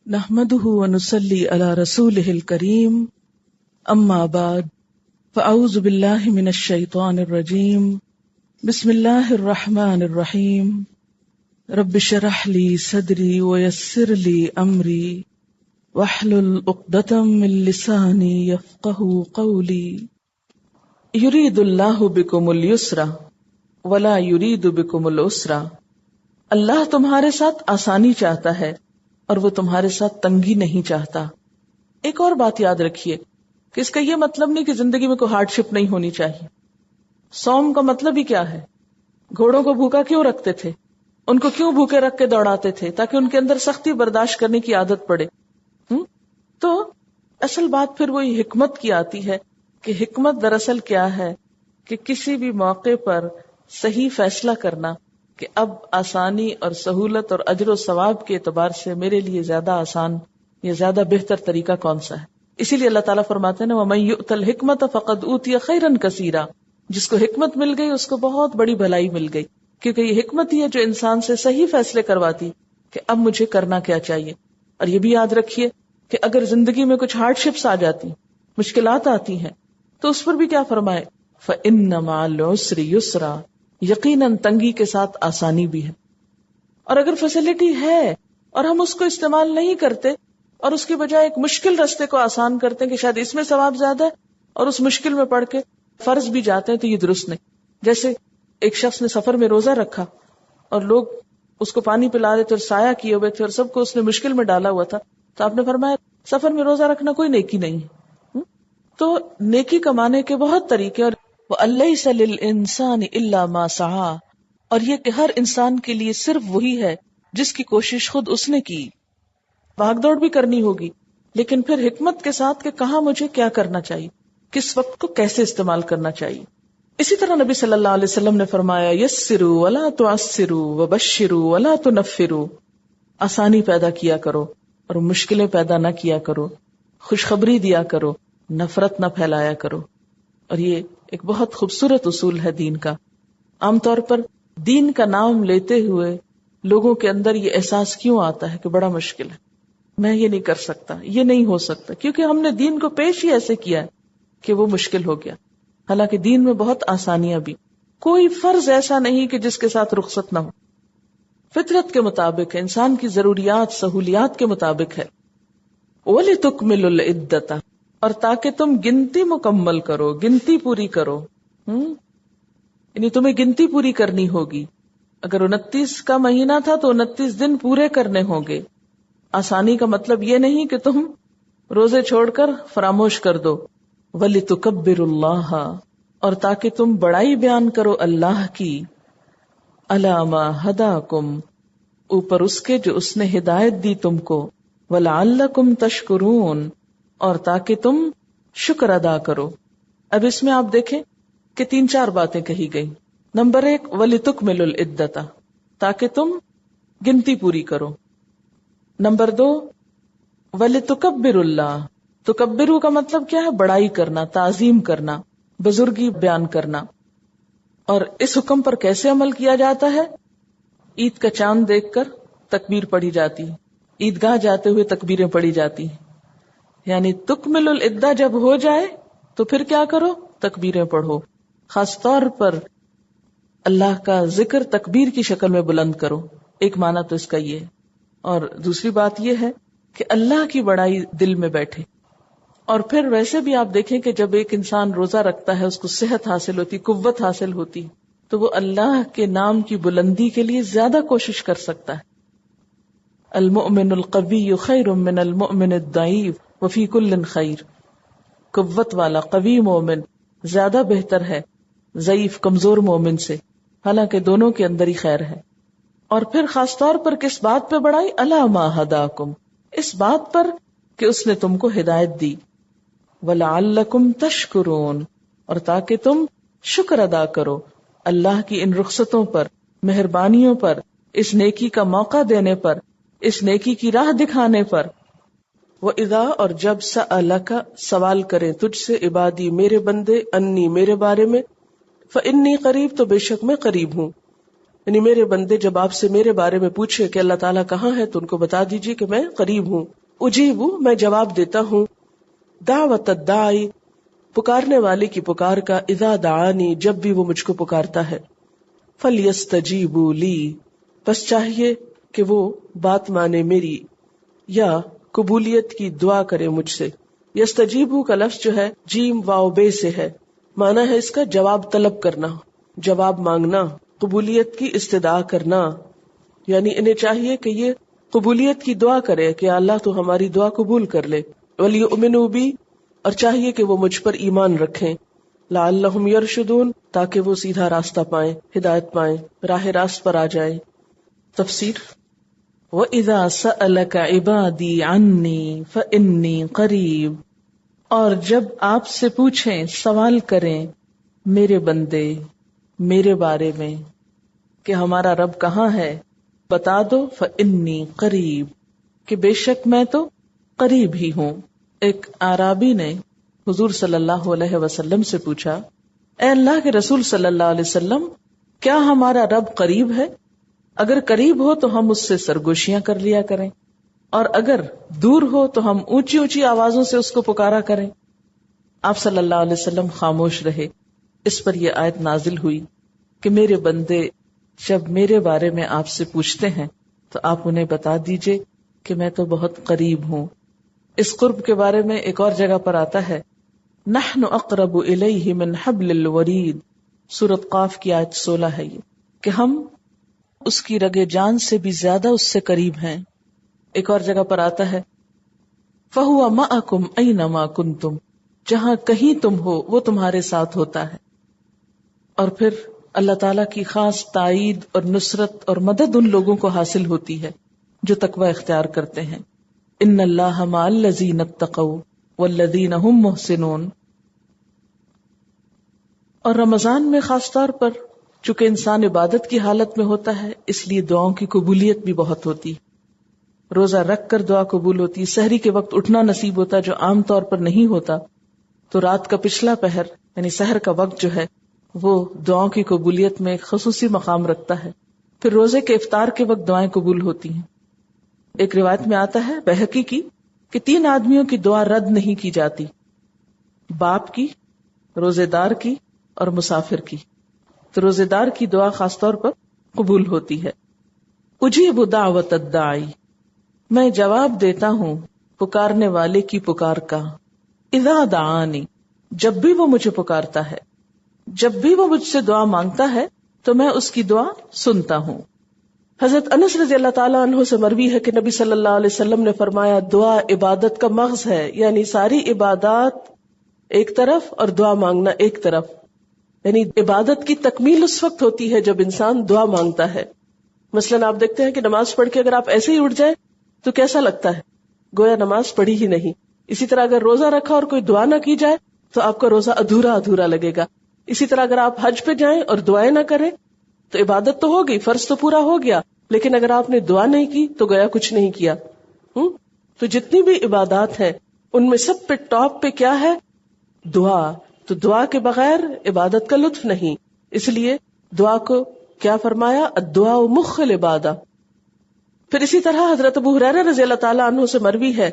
نحمده ونصلي على رسوله الكريم اما بعد فاعوذ بالله من الشيطان الرجيم بسم الله الرحمن الرحيم رب اشرح لي صدري ويسر لي امري واحلل عقدة من لساني يفقهوا قولي يريد الله بكم اليسر ولا يريد بكم العسر. اللہ تمہارے ساتھ آسانی چاہتا ہے اور وہ تمہارے ساتھ تنگی نہیں چاہتا. ایک اور بات یاد رکھیے کہ اس کا یہ مطلب نہیں کہ زندگی میں کوئی ہارڈ شپ نہیں ہونی چاہیے. صوم کا مطلب ہی کیا ہے؟ گھوڑوں کو بھوکا کیوں رکھتے تھے؟ ان کو کیوں بھوکے رکھ کے دوڑاتے تھے؟ تاکہ ان کے اندر سختی برداشت کرنے کی عادت پڑے. تو اصل بات پھر وہی حکمت کی آتی ہے کہ حکمت دراصل کیا ہے کہ کسی بھی موقع پر صحیح فیصلہ کرنا کہ اب آسانی اور سہولت اور اجر و ثواب کے اعتبار سے میرے لیے زیادہ آسان یا زیادہ بہتر طریقہ کون سا ہے. اسی لیے اللہ تعالیٰ فرماتے ہیں نا وَمَن يُؤْتَ الْحِكْمَةَ فَقَدْ أُوتِيَ خَيْرًا كَثِيرًا. جس کو حکمت مل گئی اس کو بہت بڑی بھلائی مل گئی، کیونکہ یہ حکمت ہی ہے جو انسان سے صحیح فیصلے کرواتی کہ اب مجھے کرنا کیا چاہیے. اور یہ بھی یاد رکھیے کہ اگر زندگی میں کچھ ہارڈ شپس آ جاتی، مشکلات آتی ہیں، تو اس پر بھی کیا فرمائے فَإِنَّ مَعَ الْعُسْرِ يُسْرًا. یقیناً تنگی کے ساتھ آسانی بھی ہے. اور اگر فیسلٹی ہے اور ہم اس کو استعمال نہیں کرتے اور اس کی بجائے ایک مشکل رستے کو آسان کرتے ہیں کہ شاید اس میں ثواب زیادہ ہے اور اس مشکل میں پڑھ کے فرض بھی جاتے ہیں، تو یہ درست نہیں. جیسے ایک شخص نے سفر میں روزہ رکھا اور لوگ اس کو پانی پلا رہے تھے اور سایہ کیے ہوئے تھے اور سب کو اس نے مشکل میں ڈالا ہوا تھا، تو آپ نے فرمایا سفر میں روزہ رکھنا کوئی نیکی نہیں ہے. تو نیکی کمانے کے بہت طریقے. اور وَأَلَّيْسَ لِلْإِنسَانِ إِلَّا مَا سَعَىٰ. اور یہ کہ ہر انسان کے لیے صرف وہی ہے جس کی کوشش خود اس نے کی. بھاگ دوڑ بھی کرنی ہوگی لیکن پھر حکمت کے ساتھ کہ کہاں مجھے کیا کرنا چاہیے، کس وقت کو کیسے استعمال کرنا چاہیے. اسی طرح نبی صلی اللہ علیہ وسلم نے فرمایا یسروا ولا تعسروا وبشروا ولا تنفروا. آسانی پیدا کیا کرو اور مشکلیں پیدا نہ کیا کرو، خوشخبری دیا کرو، نفرت نہ پھیلایا کرو. اور یہ ایک بہت خوبصورت اصول ہے دین کا. عام طور پر دین کا نام لیتے ہوئے لوگوں کے اندر یہ احساس کیوں آتا ہے کہ بڑا مشکل ہے، میں یہ نہیں کر سکتا، یہ نہیں ہو سکتا، کیونکہ ہم نے دین کو پیش ہی ایسے کیا ہے کہ وہ مشکل ہو گیا. حالانکہ دین میں بہت آسانیاں بھی، کوئی فرض ایسا نہیں کہ جس کے ساتھ رخصت نہ ہو. فطرت کے مطابق ہے، انسان کی ضروریات سہولیات کے مطابق ہے. وَلِتُكْمِلُوا الْعِدَّةَ. اور تاکہ تم گنتی مکمل کرو، گنتی پوری کرو. یعنی تمہیں گنتی پوری کرنی ہوگی. اگر 29 کا مہینہ تھا تو 29 دن پورے کرنے ہوں گے. آسانی کا مطلب یہ نہیں کہ تم روزے چھوڑ کر فراموش کر دو. وَلِتُكَبِّرُوا اللَّهَ. اور تاکہ تم بڑائی بیان کرو اللہ کی. عَلَىٰ مَا هَدَاكُمْ. اوپر اس کے جو اس نے ہدایت دی تم کو. وَلَعَلَّكُمْ تَشْكُرُونَ. اور تاکہ تم شکر ادا کرو. اب اس میں آپ دیکھیں کہ 3-4 باتیں کہی گئی. نمبر 1 وَلِتُكْمِلُوا الْعِدَّةَ. تاکہ تم گنتی پوری کرو. نمبر 2 وَلِتُكَبِّرُوا اللَّهَ. تکبروا کا مطلب کیا ہے؟ بڑائی کرنا، تعظیم کرنا، بزرگی بیان کرنا. اور اس حکم پر کیسے عمل کیا جاتا ہے؟ عید کا چاند دیکھ کر تکبیر پڑھی جاتی، عیدگاہ جاتے ہوئے تکبیریں پڑھی جاتی. یعنی تکمل العدہ جب ہو جائے تو پھر کیا کرو؟ تکبیریں پڑھو. خاص طور پر اللہ کا ذکر تکبیر کی شکل میں بلند کرو. ایک معنی تو اس کا یہ ہے. اور دوسری بات یہ ہے کہ اللہ کی بڑائی دل میں بیٹھے. اور پھر ویسے بھی آپ دیکھیں کہ جب ایک انسان روزہ رکھتا ہے اس کو صحت حاصل ہوتی، قوت حاصل ہوتی، تو وہ اللہ کے نام کی بلندی کے لیے زیادہ کوشش کر سکتا ہے. المؤمن القوی خیر من المؤمن الضعیف وفی کل خیر. قوت والا قوی مومن زیادہ بہتر ہے ضعیف کمزور مومن سے، حالانکہ دونوں کے اندر ہی خیر ہے. اور پھر خاص طور پر کس بات پہ بڑائی؟ علی ما ہداکم. اس بات پر کہ اس نے تم کو ہدایت دی. وَلَعَلَّكُمْ تَشْكُرُونَ. اور تاکہ تم شکر ادا کرو اللہ کی ان رخصتوں پر، مہربانیوں پر، اس نیکی کا موقع دینے پر، اس نیکی کی راہ دکھانے پر. وَإِذَا. اور جب سَأَلَكَ سوال کرے تجھ سے عبادی میرے بندے، انی میرے بارے میں، فَإِنِّي قریب تو بے شک میں قریب ہوں. یعنی میرے بندے جب آپ سے میرے بارے میں پوچھے کہ اللہ تعالیٰ کہاں ہے تو ان کو بتا دیجیے کہ میں قریب ہوں. اجیب، میں جواب دیتا ہوں، دعوت الداعی، پکارنے والے کی پکار کا، اذا دعانی، جب بھی وہ مجھ کو پکارتا ہے. فلیستجیبوا لی، بس چاہیے کہ وہ بات مانے میری، یا قبولیت کی دعا کرے مجھ سے. یستجیبو کا لفظ جو ہے جیم واو بے سے ہے، معنی ہے اس کا جواب طلب کرنا، جواب مانگنا، قبولیت کی استدعا کرنا. یعنی انہیں چاہیے کہ یہ قبولیت کی دعا کرے کہ اللہ تو ہماری دعا قبول کر لے. وَلْيُؤْمِنُوا بِي، اور چاہیے کہ وہ مجھ پر ایمان رکھیں. لَعَلَّهُمْ يَرْشُدُونَ، تاکہ وہ سیدھا راستہ پائیں، ہدایت پائیں، راہ راست پر آ جائیں. تفسیر: وَإِذَا سَأَلَكَ عِبَادِي عَنِّي فَإِنِّي قَرِيبٌ، اور جب آپ سے پوچھیں، سوال کریں میرے بندے میرے بارے میں کہ ہمارا رب کہاں ہے، بتا دو فَإِنِّي قَرِيبٌ، کہ بے شک میں تو قریب ہی ہوں. ایک اعرابی نے حضور صلی اللہ علیہ وسلم سے پوچھا، اے اللہ کے رسول صلی اللہ علیہ وسلم، کیا ہمارا رب قریب ہے؟ اگر قریب ہو تو ہم اس سے سرگوشیاں کر لیا کریں، اور اگر دور ہو تو ہم اونچی اونچی آوازوں سے اس کو پکارا کریں. آپ صلی اللہ علیہ وسلم خاموش رہے. اس پر یہ آیت نازل ہوئی کہ میرے بندے جب میرے بارے میں آپ سے پوچھتے ہیں تو آپ انہیں بتا دیجئے کہ میں تو بہت قریب ہوں. اس قرب کے بارے میں ایک اور جگہ پر آتا ہے، نحن اقرب الیہ من حبل الورید، سورۃ قاف کی آیت 16 ہے یہ، کہ ہم اس کی رگ جان سے بھی زیادہ اس سے قریب ہیں. ایک اور جگہ پر آتا ہے فَهُوَ مَعَكُمْ أَيْنَمَا كُنْتُمْ، جہاں کہیں تم ہو وہ تمہارے ساتھ ہوتا ہے. اور پھر اللہ تعالیٰ کی خاص تائید اور نصرت اور مدد ان لوگوں کو حاصل ہوتی ہے جو تقوی اختیار کرتے ہیں. ان اللہ مع الذین اتقوا والذین هم محسنون. اور رمضان میں خاص طور پر چونکہ انسان عبادت کی حالت میں ہوتا ہے، اس لیے دعاؤں کی قبولیت بھی بہت ہوتی. روزہ رکھ کر دعا قبول ہوتی، سحری کے وقت اٹھنا نصیب ہوتا جو عام طور پر نہیں ہوتا، تو رات کا پچھلا پہر یعنی سحر کا وقت جو ہے وہ دعاؤں کی قبولیت میں ایک خصوصی مقام رکھتا ہے. پھر روزے کے افطار کے وقت دعائیں قبول ہوتی ہیں. ایک روایت میں آتا ہے بہقی کی کہ 3 آدمیوں کی دعا رد نہیں کی جاتی، باپ کی، روزے دار کی اور مسافر کی. تو روزے دار کی دعا خاص طور پر قبول ہوتی ہے. اجیب دعوت الداعی، میں جواب دیتا ہوں پکارنے والے کی پکار کا. اذا دعانی، جب بھی وہ مجھے پکارتا ہے، جب بھی وہ مجھ سے دعا مانگتا ہے تو میں اس کی دعا سنتا ہوں. حضرت انس رضی اللہ تعالیٰ عنہ سے مروی ہے کہ نبی صلی اللہ علیہ وسلم نے فرمایا، دعا عبادت کا مغز ہے، یعنی ساری عبادات ایک طرف اور دعا مانگنا ایک طرف. یعنی عبادت کی تکمیل اس وقت ہوتی ہے جب انسان دعا مانگتا ہے. مثلاً آپ دیکھتے ہیں کہ نماز پڑھ کے اگر آپ ایسے ہی اٹھ جائیں تو کیسا لگتا ہے، گویا نماز پڑھی ہی نہیں. اسی طرح اگر روزہ رکھا اور کوئی دعا نہ کی جائے تو آپ کا روزہ ادھورا ادھورا لگے گا. اسی طرح اگر آپ حج پہ جائیں اور دعائیں نہ کریں تو عبادت تو ہو گئی، فرض تو پورا ہو گیا، لیکن اگر آپ نے دعا نہیں کی تو گویا کچھ نہیں کیا. تو جتنی بھی عبادات ہیں ان میں سب پہ ٹاپ پہ کیا ہے؟ دعا. تو دعا کے بغیر عبادت کا لطف نہیں. اس لیے دعا کو کیا فرمایا؟ الدعاء مخ العبادہ. پھر اسی طرح حضرت ابو ہریرہ رضی اللہ تعالیٰ عنہ سے مروی ہے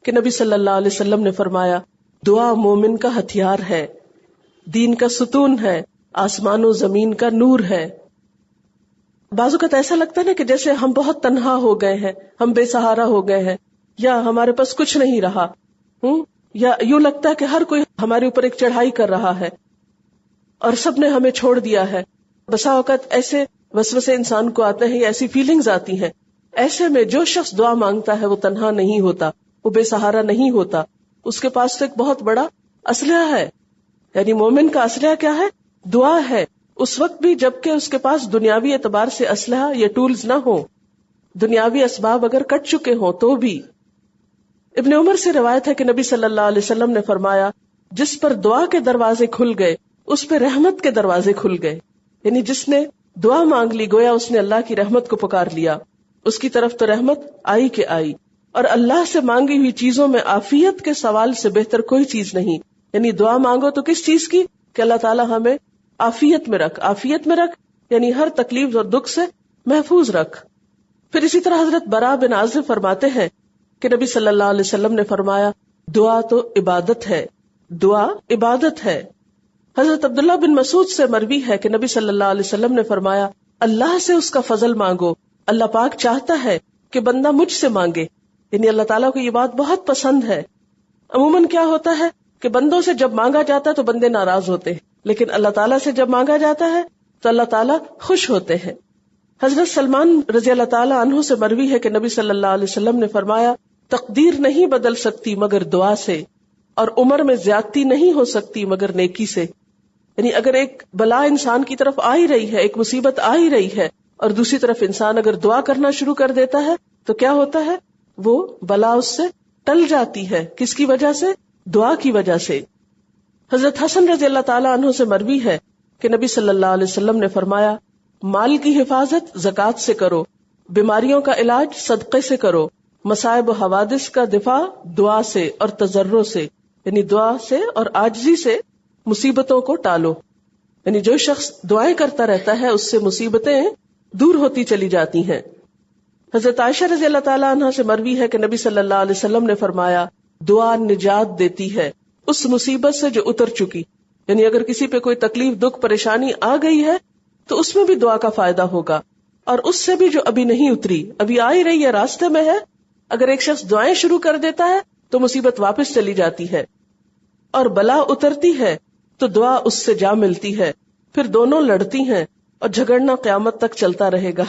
کہ نبی صلی اللہ علیہ وسلم نے فرمایا، دعا مومن کا ہتھیار ہے، دین کا ستون ہے، آسمان و زمین کا نور ہے. بعض اوقات ایسا لگتا ہے نا کہ جیسے ہم بہت تنہا ہو گئے ہیں، ہم بے سہارا ہو گئے ہیں، یا ہمارے پاس کچھ نہیں رہا، یا یوں لگتا ہے کہ ہر کوئی ہمارے اوپر ایک چڑھائی کر رہا ہے اور سب نے ہمیں چھوڑ دیا ہے. بسا اوقات ایسے وسوسے انسان کو آتے ہیں، ایسی فیلنگز آتی ہیں. ایسے میں جو شخص دعا مانگتا ہے وہ تنہا نہیں ہوتا، وہ بے سہارا نہیں ہوتا. اس کے پاس تو ایک بہت بڑا اسلحہ ہے. یعنی مومن کا اسلحہ کیا ہے؟ دعا ہے. اس وقت بھی جبکہ اس کے پاس دنیاوی اعتبار سے اسلحہ یا ٹولز نہ ہو، دنیاوی اسباب اگر کٹ چکے ہوں تو بھی. ابن عمر سے روایت ہے کہ نبی صلی اللہ علیہ وسلم نے فرمایا، جس پر دعا کے دروازے کھل گئے اس پہ رحمت کے دروازے کھل گئے. یعنی جس نے دعا مانگ لی گویا اس نے اللہ کی رحمت کو پکار لیا، اس کی طرف تو رحمت آئی کہ آئی. اور اللہ سے مانگی ہوئی چیزوں میں عافیت کے سوال سے بہتر کوئی چیز نہیں. یعنی دعا مانگو تو کس چیز کی؟ کہ اللہ تعالیٰ ہمیں عافیت میں رکھ. عافیت میں رکھ یعنی ہر تکلیف اور دکھ سے محفوظ رکھ. پھر اسی طرح حضرت برا بن عازب فرماتے ہیں کہ نبی صلی اللہ علیہ وسلم نے فرمایا دعا تو عبادت ہے، دعا عبادت ہے. حضرت عبداللہ بن مسعود سے مروی ہے کہ نبی صلی اللہ علیہ وسلم نے فرمایا اللہ سے اس کا فضل مانگو، اللہ پاک چاہتا ہے کہ بندہ مجھ سے مانگے. یعنی اللہ تعالیٰ کو یہ بات بہت پسند ہے. عموماً کیا ہوتا ہے کہ بندوں سے جب مانگا جاتا ہے تو بندے ناراض ہوتے ہیں، لیکن اللہ تعالیٰ سے جب مانگا جاتا ہے تو اللہ تعالیٰ خوش ہوتے ہیں. حضرت سلمان رضی اللہ تعالیٰ عنہ سے مروی ہے کہ نبی صلی اللہ علیہ وسلم نے فرمایا تقدیر نہیں بدل سکتی مگر دعا سے، اور عمر میں زیادتی نہیں ہو سکتی مگر نیکی سے. یعنی اگر ایک بلا انسان کی طرف آ ہی رہی ہے، ایک مصیبت آ ہی رہی ہے، اور دوسری طرف انسان اگر دعا کرنا شروع کر دیتا ہے تو کیا ہوتا ہے، وہ بلا اس سے ٹل جاتی ہے. کس کی وجہ سے؟ دعا کی وجہ سے. حضرت حسن رضی اللہ تعالیٰ عنہ سے مروی ہے کہ نبی صلی اللہ علیہ وسلم نے فرمایا مال کی حفاظت زکوٰۃ سے کرو، بیماریوں کا علاج صدقے سے کرو، مصائب و حوادث کا دفاع دعا سے اور تضرع سے، یعنی دعا سے اور عاجزی سے مصیبتوں کو ٹالو. یعنی جو شخص دعائیں کرتا رہتا ہے اس سے مصیبتیں دور ہوتی چلی جاتی ہیں. حضرت عائشہ رضی اللہ تعالیٰ عنہ سے مروی ہے کہ نبی صلی اللہ علیہ وسلم نے فرمایا دعا نجات دیتی ہے اس مصیبت سے جو اتر چکی. یعنی اگر کسی پہ کوئی تکلیف دکھ پریشانی آ گئی ہے تو اس میں بھی دعا کا فائدہ ہوگا، اور اس سے بھی جو ابھی نہیں اتری، ابھی آ ہی رہی ہے، راستے میں ہے، اگر ایک شخص دعائیں شروع کر دیتا ہے تو مصیبت واپس چلی جاتی ہے، اور بلا اترتی ہے تو دعا اس سے جا ملتی ہے. پھر دونوں لڑتی ہیں اور جھگڑنا قیامت تک چلتا رہے گا.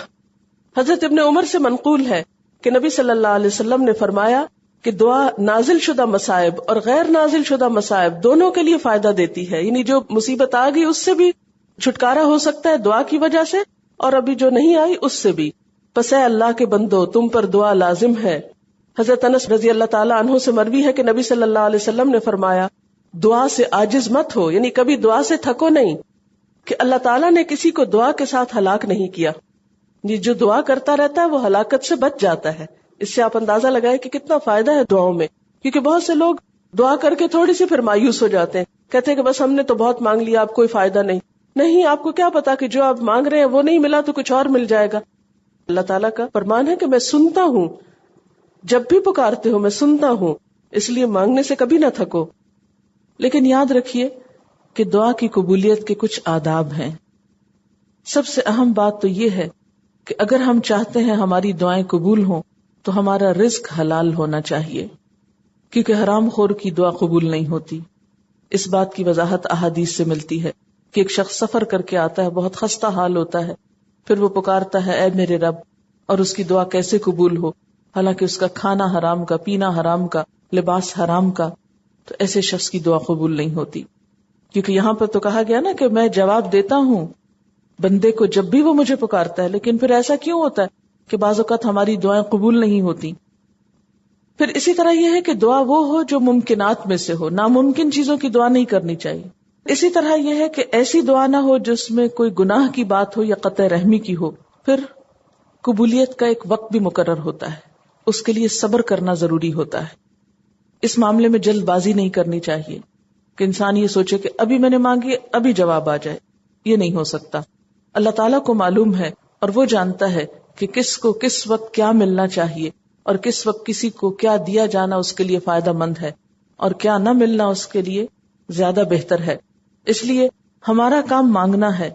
حضرت ابن عمر سے منقول ہے کہ نبی صلی اللہ علیہ وسلم نے فرمایا کہ دعا نازل شدہ مصائب اور غیر نازل شدہ مصائب دونوں کے لیے فائدہ دیتی ہے. یعنی جو مصیبت آ گئی اس سے بھی چھٹکارا ہو سکتا ہے دعا کی وجہ سے، اور ابھی جو نہیں آئی اس سے بھی. پس اے اللہ کے بندو تم پر دعا لازم ہے. حضرت انس رضی اللہ تعالیٰ عنہ سے مروی ہے کہ نبی صلی اللہ علیہ وسلم نے فرمایا دعا سے عاجز مت ہو، یعنی کبھی دعا سے تھکو نہیں، کہ اللہ تعالیٰ نے کسی کو دعا کے ساتھ ہلاک نہیں کیا. یہ جو دعا کرتا رہتا ہے وہ ہلاکت سے بچ جاتا ہے. اس سے آپ اندازہ لگائے کہ کتنا فائدہ ہے دعاؤں میں، کیونکہ بہت سے لوگ دعا کر کے تھوڑی سی پھر مایوس ہو جاتے ہیں، کہتے ہیں کہ بس ہم نے تو بہت مانگ لیا، اب کوئی فائدہ نہیں. نہیں، آپ کو کیا پتا کہ جو آپ مانگ رہے ہیں وہ نہیں ملا تو کچھ اور مل جائے گا. اللہ تعالیٰ کا فرمان ہے کہ میں سنتا ہوں، جب بھی پکارتے ہو میں سنتا ہوں، اس لیے مانگنے سے کبھی نہ تھکو. لیکن یاد رکھیے کہ دعا کی قبولیت کے کچھ آداب ہیں. سب سے اہم بات تو یہ ہے کہ اگر ہم چاہتے ہیں ہماری دعائیں قبول ہوں تو ہمارا رزق حلال ہونا چاہیے، کیونکہ حرام خور کی دعا قبول نہیں ہوتی. اس بات کی وضاحت احادیث سے ملتی ہے کہ ایک شخص سفر کر کے آتا ہے، بہت خستہ حال ہوتا ہے، پھر وہ پکارتا ہے اے میرے رب، اور اس کی دعا کیسے قبول ہو، حالانکہ اس کا کھانا حرام کا، پینا حرام کا، لباس حرام کا. تو ایسے شخص کی دعا قبول نہیں ہوتی، کیونکہ یہاں پر تو کہا گیا نا کہ میں جواب دیتا ہوں بندے کو جب بھی وہ مجھے پکارتا ہے. لیکن پھر ایسا کیوں ہوتا ہے کہ بعض اوقات ہماری دعائیں قبول نہیں ہوتی؟ پھر اسی طرح یہ ہے کہ دعا وہ ہو جو ممکنات میں سے ہو، ناممکن چیزوں کی دعا نہیں کرنی چاہیے. اسی طرح یہ ہے کہ ایسی دعا نہ ہو جس میں کوئی گناہ کی بات ہو یا قطع رحمی کی ہو. پھر قبولیت کا ایک وقت بھی مقرر ہوتا ہے، اس کے لیے صبر کرنا ضروری ہوتا ہے. اس معاملے میں جلد بازی نہیں کرنی چاہیے کہ انسان یہ سوچے کہ ابھی میں نے مانگی ابھی جواب آ جائے. یہ نہیں ہو سکتا. اللہ تعالیٰ کو معلوم ہے اور وہ جانتا ہے کہ کس کو کس وقت کیا ملنا چاہیے اور کس وقت کسی کو کیا دیا جانا اس کے لیے فائدہ مند ہے اور کیا نہ ملنا اس کے لیے زیادہ بہتر ہے. اس لیے ہمارا کام مانگنا ہے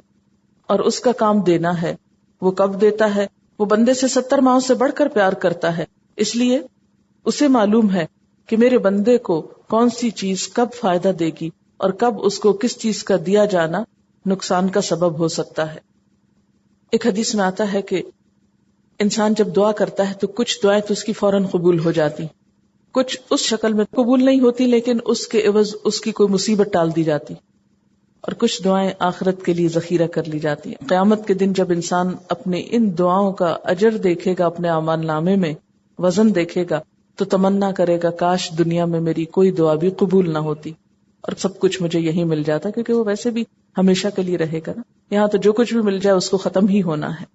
اور اس کا کام دینا ہے. وہ کب دیتا ہے؟ وہ بندے سے 70 ماؤں سے بڑھ کر پیار کرتا ہے، اس لیے اسے معلوم ہے کہ میرے بندے کو کون سی چیز کب فائدہ دے گی اور کب اس کو کس چیز کا دیا جانا نقصان کا سبب ہو سکتا ہے. ایک حدیث میں آتا ہے کہ انسان جب دعا کرتا ہے تو کچھ دعائیں تو اس کی فوراً قبول ہو جاتی، کچھ اس شکل میں قبول نہیں ہوتی لیکن اس کے عوض اس کی کوئی مصیبت ٹال دی جاتی، اور کچھ دعائیں آخرت کے لیے ذخیرہ کر لی جاتی ہیں. قیامت کے دن جب انسان اپنے ان دعاؤں کا اجر دیکھے گا، اپنے اعمال نامے میں وزن دیکھے گا، تو تمنا کرے گا کاش دنیا میں میری کوئی دعا بھی قبول نہ ہوتی اور سب کچھ مجھے یہی مل جاتا، کیونکہ وہ ویسے بھی ہمیشہ کے لیے رہے گا نا. یہاں تو جو کچھ بھی مل جائے اس کو ختم ہی ہونا ہے.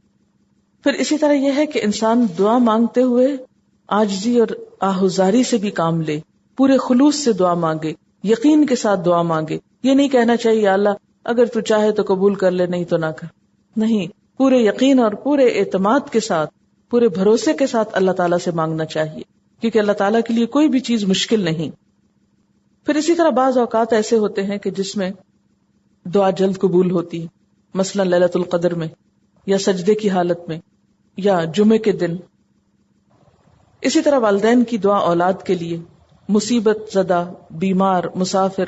پھر اسی طرح یہ ہے کہ انسان دعا مانگتے ہوئے عاجزی اور آہوزاری سے بھی کام لے، پورے خلوص سے دعا مانگے، یقین کے ساتھ دعا مانگے. یہ نہیں کہنا چاہیے یا اللہ اگر تو چاہے تو قبول کر لے، نہیں تو نہ کر. نہیں، پورے یقین اور پورے اعتماد کے ساتھ، پورے بھروسے کے ساتھ اللہ تعالیٰ سے مانگنا چاہیے، کیونکہ اللہ تعالیٰ کے لیے کوئی بھی چیز مشکل نہیں۔ پھر اسی طرح بعض اوقات ایسے ہوتے ہیں کہ جس میں دعا جلد قبول ہوتی ہے، مثلا لیلۃ القدر میں، یا سجدے کی حالت میں، یا جمعے کے دن۔ اسی طرح والدین کی دعا اولاد کے لیے، مصیبت زدہ، بیمار، مسافر،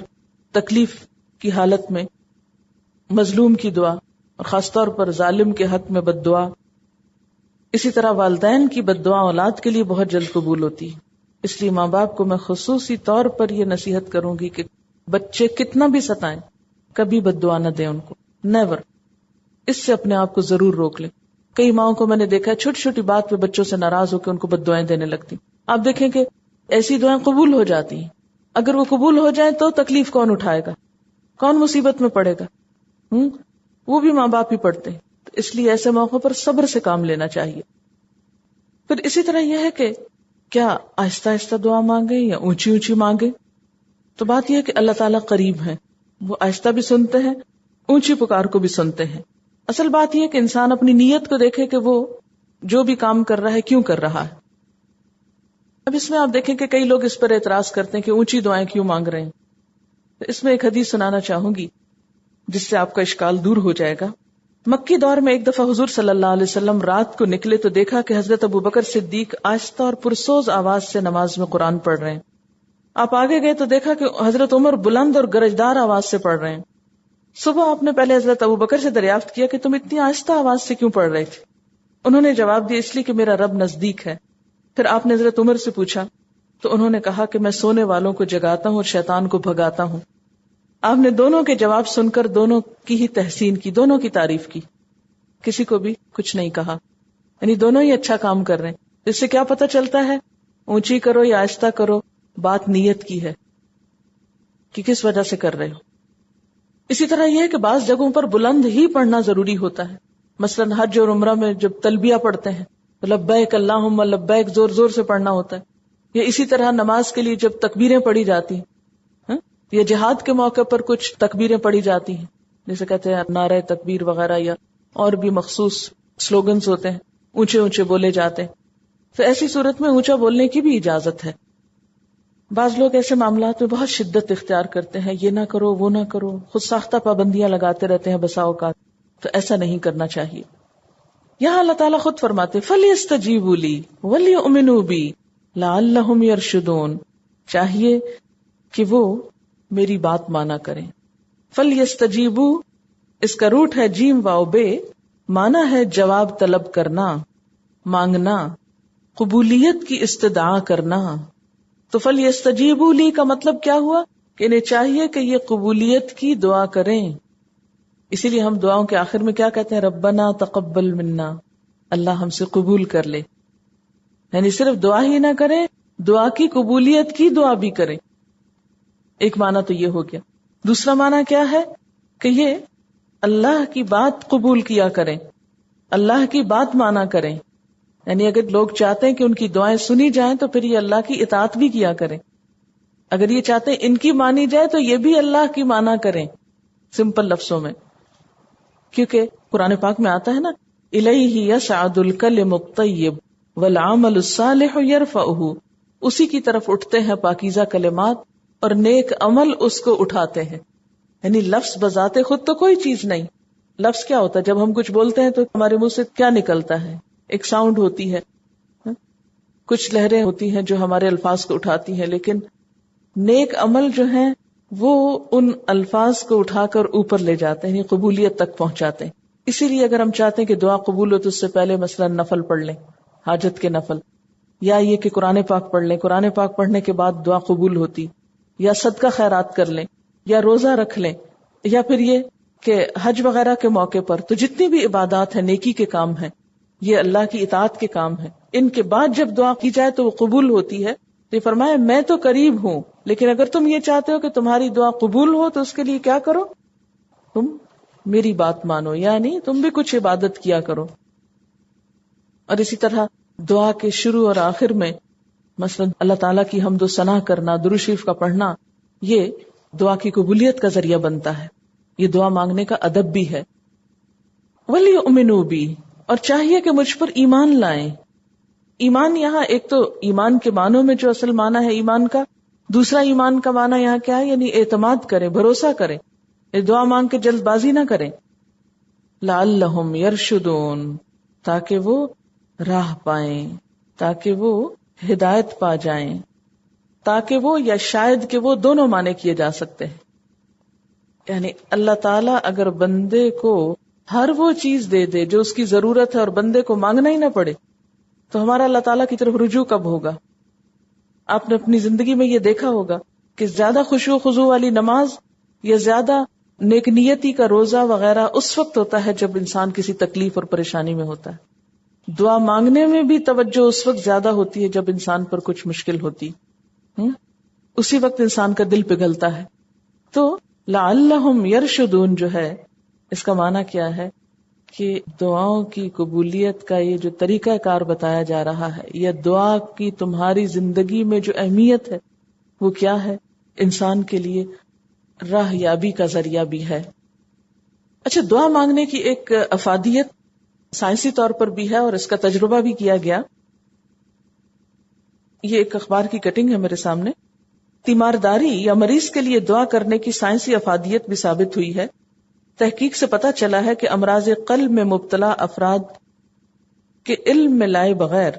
تکلیف کی حالت میں، مظلوم کی دعا، اور خاص طور پر ظالم کے حق میں بد دعا۔ اسی طرح والدین کی بد دعا اولاد کے لیے بہت جلد قبول ہوتی ہے، اس لیے ماں باپ کو میں خصوصی طور پر یہ نصیحت کروں گی کہ بچے کتنا بھی ستائیں، کبھی بد دعا نہ دیں ان کو، نیور۔ اس سے اپنے آپ کو ضرور روک لیں۔ کئی ماؤں کو میں نے دیکھا ہے چھوٹی چھوٹی بات پہ بچوں سے ناراض ہو کے ان کو بد دعائیں دینے لگتی۔ آپ دیکھیں کہ ایسی دعائیں قبول ہو جاتی ہیں، اگر وہ قبول ہو جائیں تو تکلیف کون اٹھائے گا، کون مصیبت میں پڑے گا؟ وہ بھی ماں باپ ہی پڑھتے ہیں۔ تو اس لیے ایسے موقع پر صبر سے کام لینا چاہیے۔ پھر اسی طرح یہ ہے کہ کیا آہستہ آہستہ دعا مانگے یا اونچی اونچی مانگے؟ تو بات یہ ہے کہ اللہ تعالیٰ قریب ہیں، وہ آہستہ بھی سنتے ہیں، اونچی پکار کو بھی سنتے ہیں۔ اصل بات یہ کہ انسان اپنی نیت کو دیکھے کہ وہ جو بھی کام کر رہا ہے کیوں کر رہا ہے۔ اب اس میں آپ دیکھیں کہ کئی لوگ اس پر اعتراض کرتے ہیں کہ اونچی دعائیں کیوں مانگ رہے ہیں۔ تو اس میں ایک حدیث سنانا چاہوں گی جس سے آپ کا اشکال دور ہو جائے گا۔ مکی دور میں ایک دفعہ حضور صلی اللہ علیہ وسلم رات کو نکلے تو دیکھا کہ حضرت ابوبکر صدیق آہستہ اور پرسوز آواز سے نماز میں قرآن پڑھ رہے ہیں۔ آپ آگے گئے تو دیکھا کہ حضرت عمر بلند اور گرجدار آواز سے پڑھ رہے ہیں۔ صبح آپ نے پہلے حضرت ابوبکر سے دریافت کیا کہ تم اتنی آہستہ آواز سے کیوں پڑھ رہے تھے؟ انہوں نے جواب دیا اس لیے کہ میرا رب نزدیک ہے۔ پھر آپ نے حضرت عمر سے پوچھا تو انہوں نے کہا کہ میں سونے والوں کو جگاتا ہوں اور شیطان کو بھگاتا ہوں۔ آپ نے دونوں کے جواب سن کر دونوں کی ہی تحسین کی، دونوں کی تعریف کی، کسی کو بھی کچھ نہیں کہا، یعنی دونوں ہی اچھا کام کر رہے ہیں۔ اس سے کیا پتہ چلتا ہے؟ اونچی کرو یا آہستہ کرو، بات نیت کی ہے کہ کس وجہ سے کر رہے ہو۔ اسی طرح یہ ہے کہ بعض جگہوں پر بلند ہی پڑھنا ضروری ہوتا ہے، مثلا حج اور عمرہ میں جب تلبیہ پڑھتے ہیں تو لبیک اللہم لبیک زور زور سے پڑھنا ہوتا ہے، یا اسی طرح نماز کے لیے جب تکبیریں پڑھی جاتی ہیں، یا جہاد کے موقع پر کچھ تکبیریں پڑھی جاتی ہیں جیسے کہتے ہیں نعرہ تکبیر وغیرہ، یا اور بھی مخصوص سلوگنز ہوتے ہیں، اونچے اونچے بولے جاتے ہیں، تو ایسی صورت میں اونچا بولنے کی بھی اجازت ہے۔ بعض لوگ ایسے معاملات میں بہت شدت اختیار کرتے ہیں، یہ نہ کرو وہ نہ کرو، خود ساختہ پابندیاں لگاتے رہتے ہیں بسا اوقات، تو ایسا نہیں کرنا چاہیے۔ یہاں اللہ تعالیٰ خود فرماتے فَلْيَسْتَجِيبُوا لِي وَلْيُؤْمِنُوا بِي لَعَلَّهُمْ يَرْشُدُونَ، چاہیے کہ وہ میری بات مانا کریں۔ فَلْيَسْتَجِيبُوا اس کا روٹ ہے جیم واو بے، مانا ہے جواب طلب کرنا، مانگنا، قبولیت کی استدعا کرنا۔ تو فَلْيَسْتَجِيبُوا لِي کا مطلب کیا ہوا کہ انہیں چاہیے کہ یہ قبولیت کی دعا کریں۔ اسی لیے ہم دعاؤں کے آخر میں کیا کہتے ہیں؟ ربنا تقبل منا، اللہ ہم سے قبول کر لے، یعنی صرف دعا ہی نہ کریں، دعا کی قبولیت کی دعا بھی کریں۔ ایک معنی تو یہ ہو گیا۔ دوسرا معنی کیا ہے کہ یہ اللہ کی بات قبول کیا کریں، اللہ کی بات مانا کریں، یعنی اگر لوگ چاہتے ہیں کہ ان کی دعائیں سنی جائیں تو پھر یہ اللہ کی اطاعت بھی کیا کریں، اگر یہ چاہتے ہیں ان کی مانی جائے تو یہ بھی اللہ کی مانا کریں، سمپل لفظوں میں، کیونکہ قرآن پاک میں آتا ہے نا الیہ یصعد الکلم الطیب والعمل الصالح یرفعہ، اسی کی طرف اٹھتے ہیں پاکیزہ کلمات اور نیک عمل اس کو اٹھاتے ہیں۔ یعنی لفظ بذات خود تو کوئی چیز نہیں، لفظ کیا ہوتا ہے؟ جب ہم کچھ بولتے ہیں تو ہمارے منہ سے کیا نکلتا ہے؟ ایک ساؤنڈ ہوتی ہے، کچھ لہریں ہوتی ہیں جو ہمارے الفاظ کو اٹھاتی ہیں، لیکن نیک عمل جو ہیں وہ ان الفاظ کو اٹھا کر اوپر لے جاتے ہیں، قبولیت تک پہنچاتے ہیں۔ اسی لیے اگر ہم چاہتے ہیں کہ دعا قبول ہو تو اس سے پہلے مثلا نفل پڑھ لیں، حاجت کے نفل، یا یہ کہ قرآن پاک پڑھ لیں، قرآن پاک پڑھنے کے بعد دعا قبول ہوتی، یا صدقہ خیرات کر لیں، یا روزہ رکھ لیں، یا پھر یہ کہ حج وغیرہ کے موقع پر، تو جتنی بھی عبادات ہیں، نیکی کے کام ہیں، یہ اللہ کی اطاعت کے کام ہیں، ان کے بعد جب دعا کی جائے تو وہ قبول ہوتی ہے۔ تو یہ فرمایا میں تو قریب ہوں، لیکن اگر تم یہ چاہتے ہو کہ تمہاری دعا قبول ہو تو اس کے لیے کیا کرو؟ تم میری بات مانو، یعنی تم بھی کچھ عبادت کیا کرو۔ اور اسی طرح دعا کے شروع اور آخر میں مثلا اللہ تعالیٰ کی حمد و ثنا کرنا، درود شریف کا پڑھنا، یہ دعا کی قبولیت کا ذریعہ بنتا ہے، یہ دعا مانگنے کا ادب بھی ہے۔ وَلْيُؤْمِنُوا بِي، اور چاہیے کہ مجھ پر ایمان لائیں. ایمان یہاں ایک تو ایمان کے معنوں میں جو اصل معنی ہے ایمان کا، دوسرا ایمان کا معنی یہاں کیا ہے؟ یعنی اعتماد کریں، بھروسہ کریں، دعا مانگ کے جلد بازی نہ کریں. لعلہم یرشدون، تاکہ وہ راہ پائیں، تاکہ وہ ہدایت پا جائیں، تاکہ وہ یا شاید کہ وہ دونوں معنی کیے جا سکتے ہیں. یعنی اللہ تعالیٰ اگر بندے کو ہر وہ چیز دے دے جو اس کی ضرورت ہے اور بندے کو مانگنا ہی نہ پڑے، تو ہمارا اللہ تعالیٰ کی طرف رجوع کب ہوگا؟ آپ نے اپنی زندگی میں یہ دیکھا ہوگا کہ زیادہ خشوع و خضوع والی نماز یا زیادہ نیک نیتی کا روزہ وغیرہ اس وقت ہوتا ہے جب انسان کسی تکلیف اور پریشانی میں ہوتا ہے. دعا مانگنے میں بھی توجہ اس وقت زیادہ ہوتی ہے جب انسان پر کچھ مشکل ہوتی، اسی وقت انسان کا دل پگھلتا ہے. تو لعلہم یرشدون جو ہے اس کا معنی کیا ہے کہ دعاؤں کی قبولیت کا یہ جو طریقہ کار بتایا جا رہا ہے، یا دعا کی تمہاری زندگی میں جو اہمیت ہے وہ کیا ہے؟ انسان کے لیے راہ یابی کا ذریعہ بھی ہے. اچھا، دعا مانگنے کی ایک افادیت سائنسی طور پر بھی ہے اور اس کا تجربہ بھی کیا گیا. یہ ایک اخبار کی کٹنگ ہے میرے سامنے. تیمارداری یا مریض کے لیے دعا کرنے کی سائنسی افادیت بھی ثابت ہوئی ہے. تحقیق سے پتہ چلا ہے کہ امراض قلب میں مبتلا افراد کے علم میں لائے بغیر،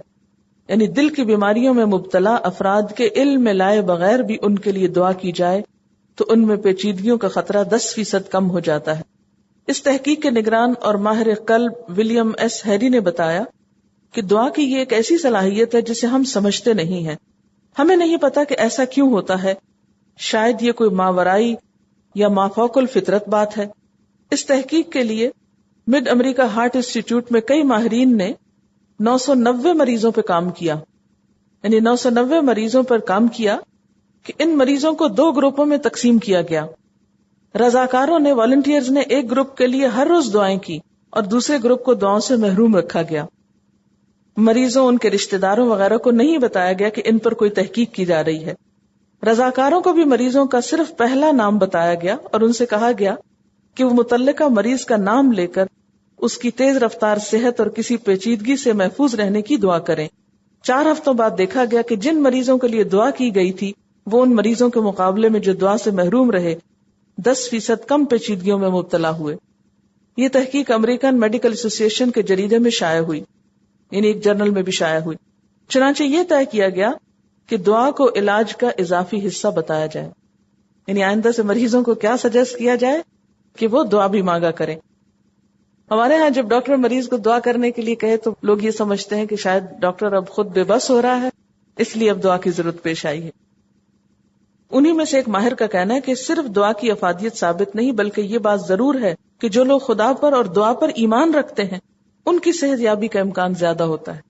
یعنی دل کی بیماریوں میں مبتلا افراد کے علم میں لائے بغیر بھی ان کے لیے دعا کی جائے تو ان میں پیچیدگیوں کا خطرہ 10% کم ہو جاتا ہے. اس تحقیق کے نگران اور ماہر قلب ولیم ایس ہیری نے بتایا کہ دعا کی یہ ایک ایسی صلاحیت ہے جسے ہم سمجھتے نہیں ہیں. ہمیں نہیں پتا کہ ایسا کیوں ہوتا ہے. شاید یہ کوئی ماورائی یا مافوق الفطرت بات ہے. اس تحقیق کے لیے مڈ امریکہ ہارٹ انسٹیٹیوٹ میں کئی ماہرین نے 990 مریضوں پہ کام کیا، یعنی 990 مریضوں پر کام کیا کہ ان مریضوں کو 2 گروپوں میں تقسیم کیا گیا. رضاکاروں نے، والنٹیئرز نے ایک گروپ کے لیے ہر روز دعائیں کی اور دوسرے گروپ کو دعاؤں سے محروم رکھا گیا. مریضوں، ان کے رشتہ داروں وغیرہ کو نہیں بتایا گیا کہ ان پر کوئی تحقیق کی جا رہی ہے. رضاکاروں کو بھی مریضوں کا صرف پہلا نام بتایا گیا اور ان سے کہا گیا کہ وہ متعلقہ مریض کا نام لے کر اس کی تیز رفتار صحت اور کسی پیچیدگی سے محفوظ رہنے کی دعا کریں. 4 ہفتوں بعد دیکھا گیا کہ جن مریضوں کے لیے دعا کی گئی تھی وہ ان مریضوں کے مقابلے میں جو دعا سے محروم رہے 10% کم پیچیدگیوں میں مبتلا ہوئے. یہ تحقیق امریکن میڈیکل ایسوسی ایشن کے جریدے میں شائع ہوئی، یعنی ایک جرنل میں بھی شائع ہوئی. چنانچہ یہ طے کیا گیا کہ دعا کو علاج کا اضافی حصہ بتایا جائے، یعنی آئندہ سے مریضوں کو کیا سجیسٹ کیا جائے کہ وہ دعا بھی مانگا کریں. ہمارے ہاں جب ڈاکٹر مریض کو دعا کرنے کے لیے کہے تو لوگ یہ سمجھتے ہیں کہ شاید ڈاکٹر اب خود بے بس ہو رہا ہے، اس لیے اب دعا کی ضرورت پیش آئی ہے. انہی میں سے ایک ماہر کا کہنا ہے کہ صرف دعا کی افادیت ثابت نہیں بلکہ یہ بات ضرور ہے کہ جو لوگ خدا پر اور دعا پر ایمان رکھتے ہیں ان کی صحت یابی کا امکان زیادہ ہوتا ہے.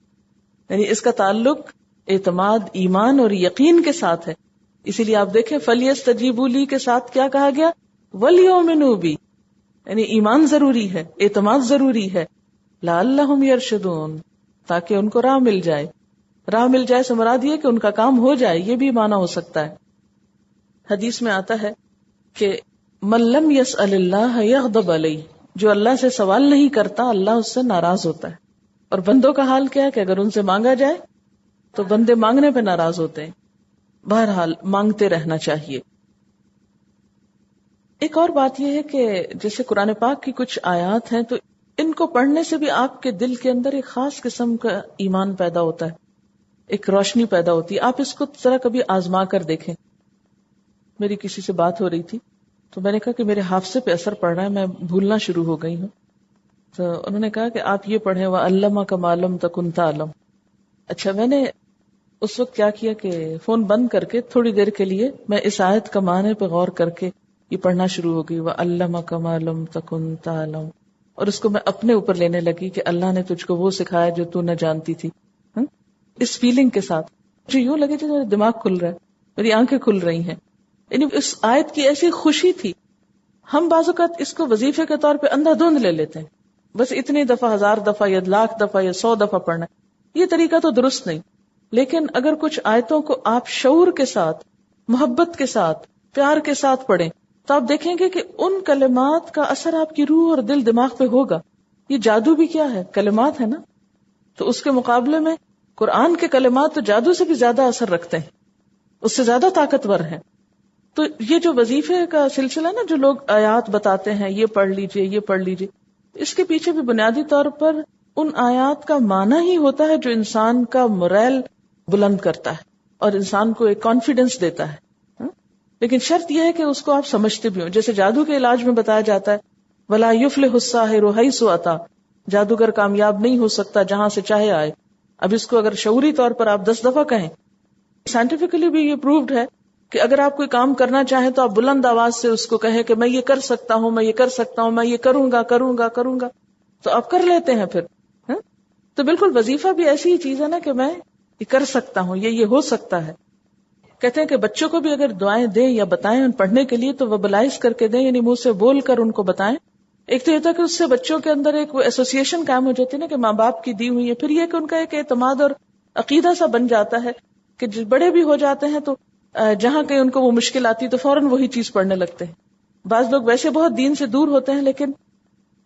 یعنی اس کا تعلق اعتماد، ایمان اور یقین کے ساتھ ہے. اسی لیے آپ دیکھیں فَلْيَسْتَجِيبُوا لِي کے ساتھ کیا کہا گیا؟ وَلْيُؤْمِنُوا بِي، یعنی ایمان ضروری ہے، اعتماد ضروری ہے. لَعَلَّهُمْ يَرْشُدُونَ، تاکہ ان کو راہ مل جائے. راہ مل جائے سے مراد یہ کہ ان کا کام ہو جائے، یہ بھی معنی ہو سکتا ہے. حدیث میں آتا ہے کہ مَن لَمْ يَسْأَلِ اللَّهَ يَغْضَبْ عَلَيْهِ، جو اللہ سے سوال نہیں کرتا اللہ اس سے ناراض ہوتا ہے. اور بندوں کا حال کیا ہے کہ اگر ان سے مانگا جائے تو بندے مانگنے پہ ناراض ہوتے ہیں. بہرحال مانگتے رہنا چاہیے. ایک اور بات یہ ہے کہ جیسے قرآن پاک کی کچھ آیات ہیں تو ان کو پڑھنے سے بھی آپ کے دل کے اندر ایک خاص قسم کا ایمان پیدا ہوتا ہے، ایک روشنی پیدا ہوتی ہے. آپ اس کو ذرا کبھی آزما کر دیکھیں. میری کسی سے بات ہو رہی تھی تو میں نے کہا کہ میرے حافظے پہ اثر پڑ رہا ہے، میں بھولنا شروع ہو گئی ہوں. تو انہوں نے کہا کہ آپ یہ پڑھیں وَعَلَّمَكَ مَا لَمْ تَكُنْ تَعْلَمْ. اچھا، میں نے اس وقت کیا کیا کہ فون بند کر کے تھوڑی دیر کے لیے میں اس آیت کا معنی پہ غور کر کے یہ پڑھنا شروع ہو گئی وَعَلَّمَكَ مَا لَمْ تَكُنْ تَعْلَمْ، اور اس کو میں اپنے اوپر لینے لگی کہ اللہ نے تجھ کو وہ سکھایا جو تو نہ جانتی تھی. اس فیلنگ کے ساتھ جو یوں لگے کہ میرا دماغ کھل رہا ہے، میری آنکھیں کھل رہی ہیں. یعنی اس آیت کی ایسی خوشی تھی. ہم بعض اوقات اس کو وظیفے کے طور پہ اندھا دھند لے لیتے ہیں، بس اتنی دفعہ 1000 دفعہ یا 1,00,000 دفعہ یا 100 دفعہ پڑھنا. یہ طریقہ تو درست نہیں. لیکن اگر کچھ آیتوں کو آپ شعور کے ساتھ، محبت کے ساتھ، پیار کے ساتھ پڑھیں تو آپ دیکھیں گے کہ ان کلمات کا اثر آپ کی روح اور دل دماغ پہ ہوگا. یہ جادو بھی کیا ہے؟ کلمات ہے نا. تو اس کے مقابلے میں قرآن کے کلمات تو جادو سے بھی زیادہ اثر رکھتے ہیں، اس سے زیادہ طاقتور ہیں. تو یہ جو وظیفے کا سلسلہ نا، جو لوگ آیات بتاتے ہیں یہ پڑھ لیجئے یہ پڑھ لیجئے، اس کے پیچھے بھی بنیادی طور پر ان آیات کا معنی ہی ہوتا ہے جو انسان کا موریل بلند کرتا ہے اور انسان کو ایک کانفیڈنس دیتا ہے. لیکن شرط یہ ہے کہ اس کو آپ سمجھتے بھی ہوں. جیسے جادو کے علاج میں بتایا جاتا ہے وَلَا يُفْلِحُ السَّاحِرُ حَيْثُ أَتَىٰ، جادوگر کامیاب نہیں ہو سکتا جہاں سے چاہے آئے. اب اس کو اگر شعوری طور پر آپ 10 دفعہ کہیں، سائنٹیفکلی بھی یہ پرووڈ ہے کہ اگر آپ کوئی کام کرنا چاہیں تو آپ بلند آواز سے اس کو کہیں کہ میں یہ کر سکتا ہوں، میں یہ کر سکتا ہوں، میں یہ کروں گا کروں گا کروں گا، تو آپ کر لیتے ہیں پھر. تو بالکل وظیفہ بھی ایسی ہی چیز ہے نا کہ میں یہ کر سکتا ہوں، یہ ہو سکتا ہے. کہتے ہیں کہ بچوں کو بھی اگر دعائیں دیں یا بتائیں پڑھنے کے لیے تو وبلائز کر کے دیں، یعنی منہ سے بول کر ان کو بتائیں. ایک تو یہ تھا کہ اس سے بچوں کے اندر ایک ایسوسیشن قائم ہو جاتی ہے نا کہ ماں باپ کی دی ہوئی ہے. پھر یہ کہ ان کا ایک اعتماد اور عقیدہ سا بن جاتا ہے کہ بڑے بھی ہو جاتے ہیں تو جہاں کہیں ان کو وہ مشکل آتی تو فوراً وہی چیز پڑھنے لگتے ہیں. بعض لوگ ویسے بہت دین سے دور ہوتے ہیں لیکن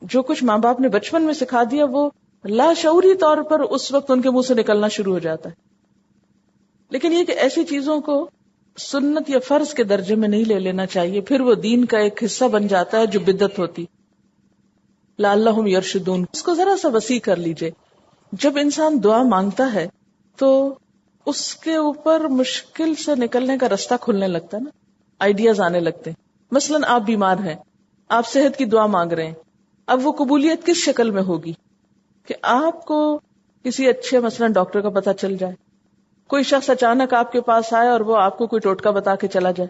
جو کچھ ماں باپ نے بچپن میں سکھا دیا وہ لاشعوری طور پر اس وقت ان کے منہ سے نکلنا شروع ہو جاتا ہے. لیکن یہ کہ ایسی چیزوں کو سنت یا فرض کے درجے میں نہیں لے لینا چاہیے، پھر وہ دین کا ایک حصہ بن جاتا ہے جو بدعت ہوتی. لعلہم یرشدون، اس کو ذرا سا وسیع کر لیجئے. جب انسان دعا مانگتا ہے تو اس کے اوپر مشکل سے نکلنے کا رستہ کھلنے لگتا ہے نا، آئیڈیاز آنے لگتے ہیں. مثلاً آپ بیمار ہیں، آپ صحت کی دعا مانگ رہے ہیں. اب وہ قبولیت کس شکل میں ہوگی کہ آپ کو کسی اچھے مثلاً ڈاکٹر کا پتہ چل جائے، کوئی شخص اچانک آپ کے پاس آئے اور وہ آپ کو کوئی ٹوٹکا بتا کے چلا جائے،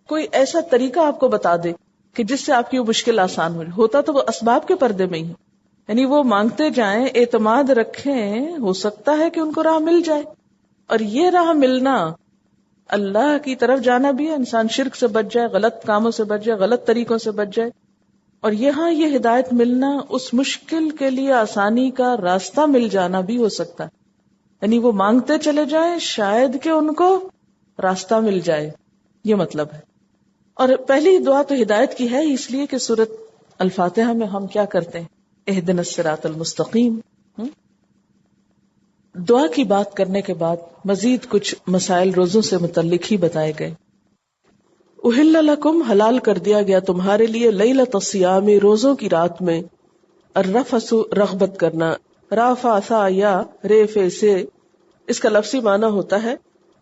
کوئی ایسا طریقہ آپ کو بتا دے کہ جس سے آپ کی وہ مشکل آسان ہو جائے. ہوتا تو وہ اسباب کے پردے میں ہی، یعنی وہ مانگتے جائیں، اعتماد رکھیں، ہو سکتا ہے کہ ان کو راہ مل جائے. اور یہ راہ ملنا اللہ کی طرف جانا بھی ہے، انسان شرک سے بچ جائے، غلط کاموں سے بچ جائے، غلط طریقوں سے بچ جائے. اور یہاں یہ ہدایت ملنا اس مشکل کے لیے آسانی کا راستہ مل جانا بھی ہو سکتا ہے. یعنی وہ مانگتے چلے جائیں، شاید کہ ان کو راستہ مل جائے، یہ مطلب ہے. اور پہلی دعا تو ہدایت کی ہے، اس لیے کہ سورۃ الفاتحہ میں ہم کیا کرتے ہیں، اہدنا الصراط المستقیم. دعا کی بات کرنے کے بعد مزید کچھ مسائل روزوں سے متعلق ہی بتائے گئے. احل لکم، حلال کر دیا گیا تمہارے لیے، لیلۃ الصیام، روزوں کی رات میں، الرفث، رغبت کرنا، رافعثا یا ریفے سے، اس کا لفظی معنی ہوتا ہے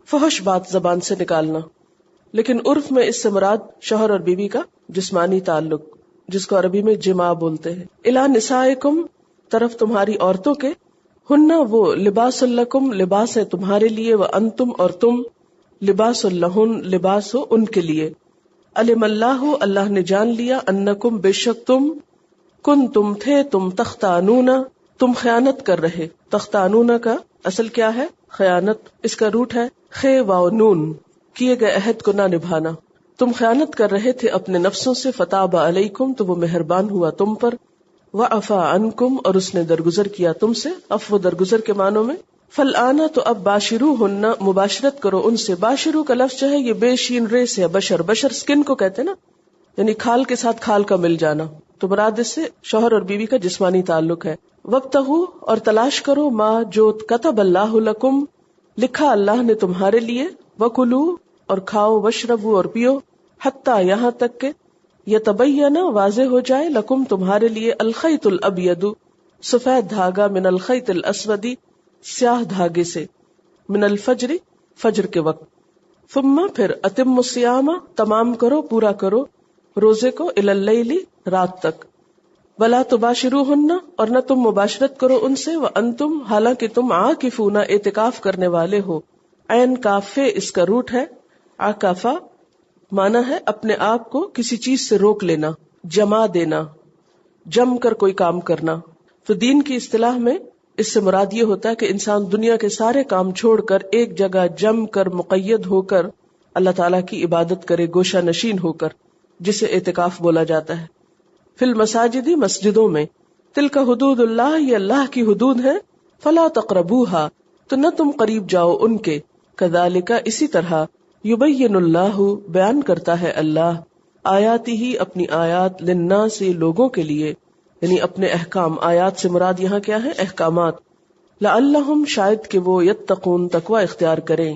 فحش بات زبان سے نکالنا، لیکن عرف میں اس سے مراد شوہر اور بیوی کا جسمانی تعلق، جس کو عربی میں جماع بولتے ہیں. الی نسائکم، طرف تمہاری عورتوں کے، ہن وہ، لباس لکم، لباس ہے تمہارے لیے، وانتم، اور تم، لباس لہن، لباس ہو ان کے لیے. علم اللہ، اللہ نے جان لیا، انکم، بے شک تم، کن تم تھے، تم تختانون، تم خیانت کر رہے. تختانون کا اصل کیا ہے؟ خیانت. اس کا روٹ ہے خے واو نون، کیے گئے عہد کو نہ نبھانا. تم خیانت کر رہے تھے اپنے نفسوں سے، فتاب علیکم، تو وہ مہربان ہوا تم پر، وعفا عنکم، اور اس نے درگزر کیا تم سے. عفو درگزر کے معنوں میں. فالآن، تو اب، باشروہن، مباشرت کرو ان سے. باشرو کا لفظ جو ہے یہ بے شین رے سے ہے، بشر، بشر سکن کو کہتے ہیں نا، یعنی کھال کے ساتھ کھال کا مل جانا. تو مراد اس سے شوہر اور بیوی کا جسمانی تعلق ہے. وابتغوا، اور تلاش کرو، ما، جو، کتب اللہ لکم، لکھا اللہ نے تمہارے لیے، وکلوا، اور کھاؤ، واشربوا، اور پیو، حتی، یہاں تک کہ، یتبین، واضح ہو جائے، لکم، تمہارے لیے، الخیط الابید، سفید دھاگا، من الخیط الاسود، سیاہ دھاگے سے، من الفجر، فجر کے وقت. ثم، پھر، اتم الصیام، تمام کرو، پورا کرو روزے کو، الی اللیل، رات تک. ولا تباشروہن، اور نہ تم مباشرت کرو ان سے، وانتم، حالانکہ تم، عاکفون، اعتکاف کرنے والے ہو. عین کاف، اس کا روٹ ہے عکفا، مانا ہے اپنے آپ کو کسی چیز سے روک لینا، جما دینا، جم کر کوئی کام کرنا. تو دین کی اصطلاح میں اس سے مراد یہ ہوتا ہے کہ انسان دنیا کے سارے کام چھوڑ کر ایک جگہ جم کر، مقید ہو کر اللہ تعالیٰ کی عبادت کرے، گوشہ نشین ہو کر، جسے اعتکاف بولا جاتا ہے. فی المساجد، مسجدوں میں. تلک حدود اللہ، یہ اللہ کی حدود ہے. فلا تقربوها، تو نہ تم قریب جاؤ ان کے. کذالک، اسی طرح. یبین اللہ، بیان کرتا ہے اللہ، آیاتہ، اپنی آیات، للناس، لوگوں کے لیے. یعنی اپنے احکام. آیات سے مراد یہاں کیا ہے؟ احکامات. لعلہم شاید کہ وہ یتقون تقوی اختیار کریں.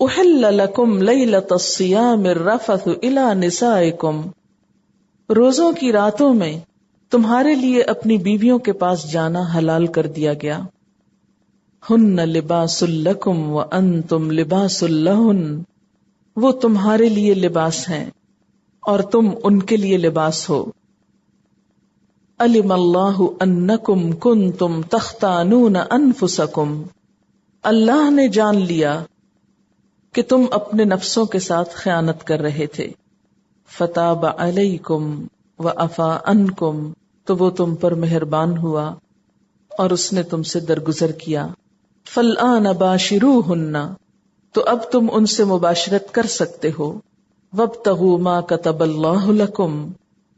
احل لکم لیلۃ الصیام الرفث الی نسائکم، روزوں کی راتوں میں تمہارے لیے اپنی بیویوں کے پاس جانا حلال کر دیا گیا. ہن لباس لکم وانتم لباس لہن، وہ تمہارے لیے لباس ہیں اور تم ان کے لیے لباس ہو. علم اللہ انکم کنتم تختانون انفسکم، اللہ نے جان لیا کہ تم اپنے نفسوں کے ساتھ خیانت کر رہے تھے. فتاب علیکم وعفا عنکم، تو وہ تم پر مہربان ہوا اور اس نے تم سے درگزر کیا. فالآن باشروہن، تو اب تم ان سے مباشرت کر سکتے ہو. وابتغوا ما کتب اللہ لکم،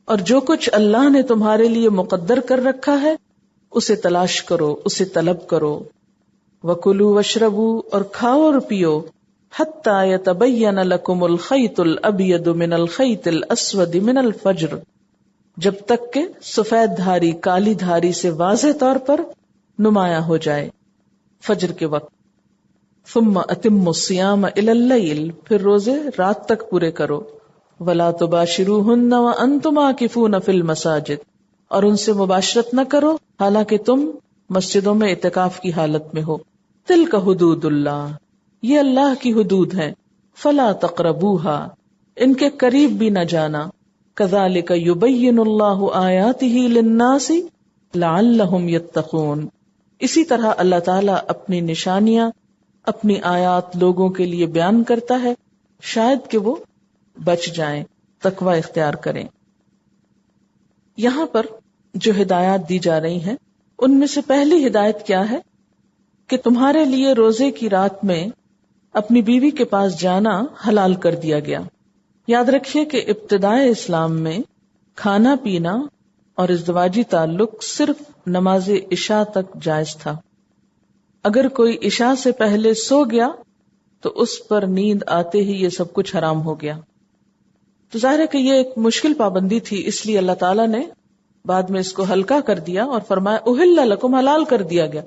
اور جو کچھ اللہ نے تمہارے لیے مقدر کر رکھا ہے اسے تلاش کرو، اسے طلب کرو. وکلوا واشربوا، اور کھاؤ اور پیو. حتی یتبین لکم الخیط الابیض من الخیط الاسود من الفجر، جب تک کہ سفید دھاری کالی دھاری سے واضح طور پر نمایاں ہو جائے فجر کے وقت. ثم اتموا الصیام الی اللیل، پھر روزے رات تک پورے کرو. ولا تباشروہن وانتم عاکفون فی المساجد، اور ان سے مباشرت نہ کرو حالانکہ تم مسجدوں میں اعتکاف کی حالت میں ہو. تلک حدود اللہ، یہ اللہ کی حدود ہیں. فلا تقربوہا، ان کے قریب بھی نہ جانا. کذالک یبین اللہ آیاتہ للناس لعلہم یتقون، اسی طرح اللہ تعالیٰ اپنی نشانیاں، اپنی آیات لوگوں کے لیے بیان کرتا ہے شاید کہ وہ بچ جائیں، تقوی اختیار کریں. یہاں پر جو ہدایات دی جا رہی ہیں ان میں سے پہلی ہدایت کیا ہے کہ تمہارے لیے روزے کی رات میں اپنی بیوی کے پاس جانا حلال کر دیا گیا. یاد رکھیے کہ ابتدائے اسلام میں کھانا پینا اور ازدواجی تعلق صرف نماز عشاء تک جائز تھا. اگر کوئی عشاء سے پہلے سو گیا تو اس پر نیند آتے ہی یہ سب کچھ حرام ہو گیا. تو ظاہر ہے کہ یہ ایک مشکل پابندی تھی، اس لیے اللہ تعالیٰ نے بعد میں اس کو ہلکا کر دیا اور فرمایا احل لکم، حلال کر دیا گیا.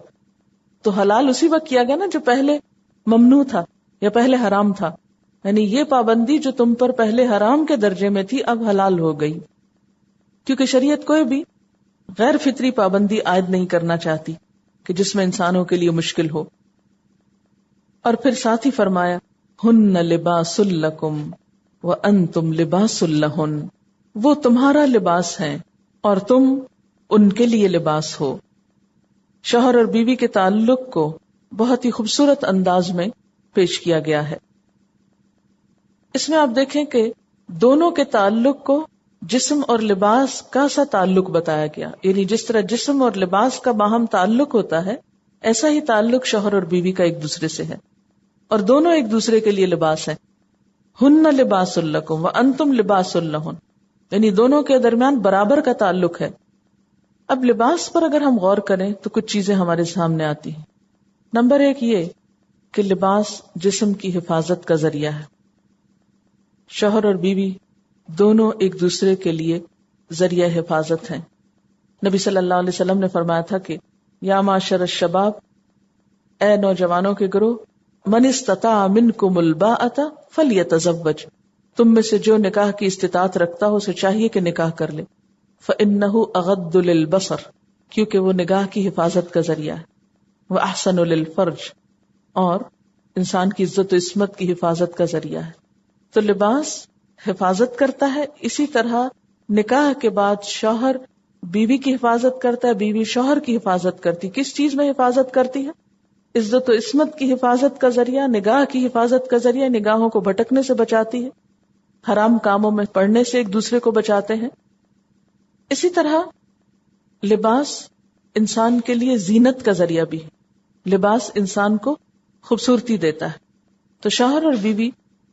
تو حلال اسی وقت کیا گیا نا جو پہلے ممنوع تھا یا پہلے حرام تھا، یعنی یہ پابندی جو تم پر پہلے حرام کے درجے میں تھی اب حلال ہو گئی. کیونکہ شریعت کوئی بھی غیر فطری پابندی عائد نہیں کرنا چاہتی کہ جس میں انسانوں کے لیے مشکل ہو. اور پھر ساتھ ہی فرمایا ہن لباس لکم وانتم لباس لہن، وہ تمہارا لباس ہیں اور تم ان کے لیے لباس ہو. شوہر اور بیوی کے تعلق کو بہت ہی خوبصورت انداز میں پیش کیا گیا ہے. اس میں آپ دیکھیں کہ دونوں کے تعلق کو جسم اور لباس کا سا تعلق بتایا گیا، یعنی جس طرح جسم اور لباس کا باہم تعلق ہوتا ہے ایسا ہی تعلق شوہر اور بیوی کا ایک دوسرے سے ہے، اور دونوں ایک دوسرے کے لیے لباس ہیں. ہن لباس لکم وانتم لباس لہن، یعنی دونوں کے درمیان برابر کا تعلق ہے. اب لباس پر اگر ہم غور کریں تو کچھ چیزیں ہمارے سامنے آتی ہیں. نمبر ایک یہ کہ لباس جسم کی حفاظت کا ذریعہ ہے. شوہر اور بیوی دونوں ایک دوسرے کے لیے ذریعہ حفاظت ہیں. نبی صلی اللہ علیہ وسلم نے فرمایا تھا کہ یا معاشر الشباب، اے نوجوانوں کے گروہ، من استطاع منکم الباءۃ فلیتزوج، تم میں سے جو نکاح کی استطاعت رکھتا ہو اسے چاہیے کہ نکاح کر لے. فإنہ اغض للبصر، کیونکہ وہ نگاہ کی حفاظت کا ذریعہ ہے. وأحسن للفرج، اور انسان کی عزت و عصمت کی حفاظت کا ذریعہ ہے. تو لباس حفاظت کرتا ہے، اسی طرح نکاح کے بعد شوہر بیوی کی حفاظت کرتا ہے، بیوی شوہر کی حفاظت کرتی. کس چیز میں حفاظت کرتی ہے؟ عزت و عصمت کی حفاظت کا ذریعہ، نگاہ کی حفاظت کا ذریعہ، نگاہوں کو بھٹکنے سے بچاتی ہے، حرام کاموں میں پڑنے سے ایک دوسرے کو بچاتے ہیں. اسی طرح لباس انسان کے لیے زینت کا ذریعہ بھی ہے. لباس انسان کو خوبصورتی دیتا ہے. تو شوہر اور بیوی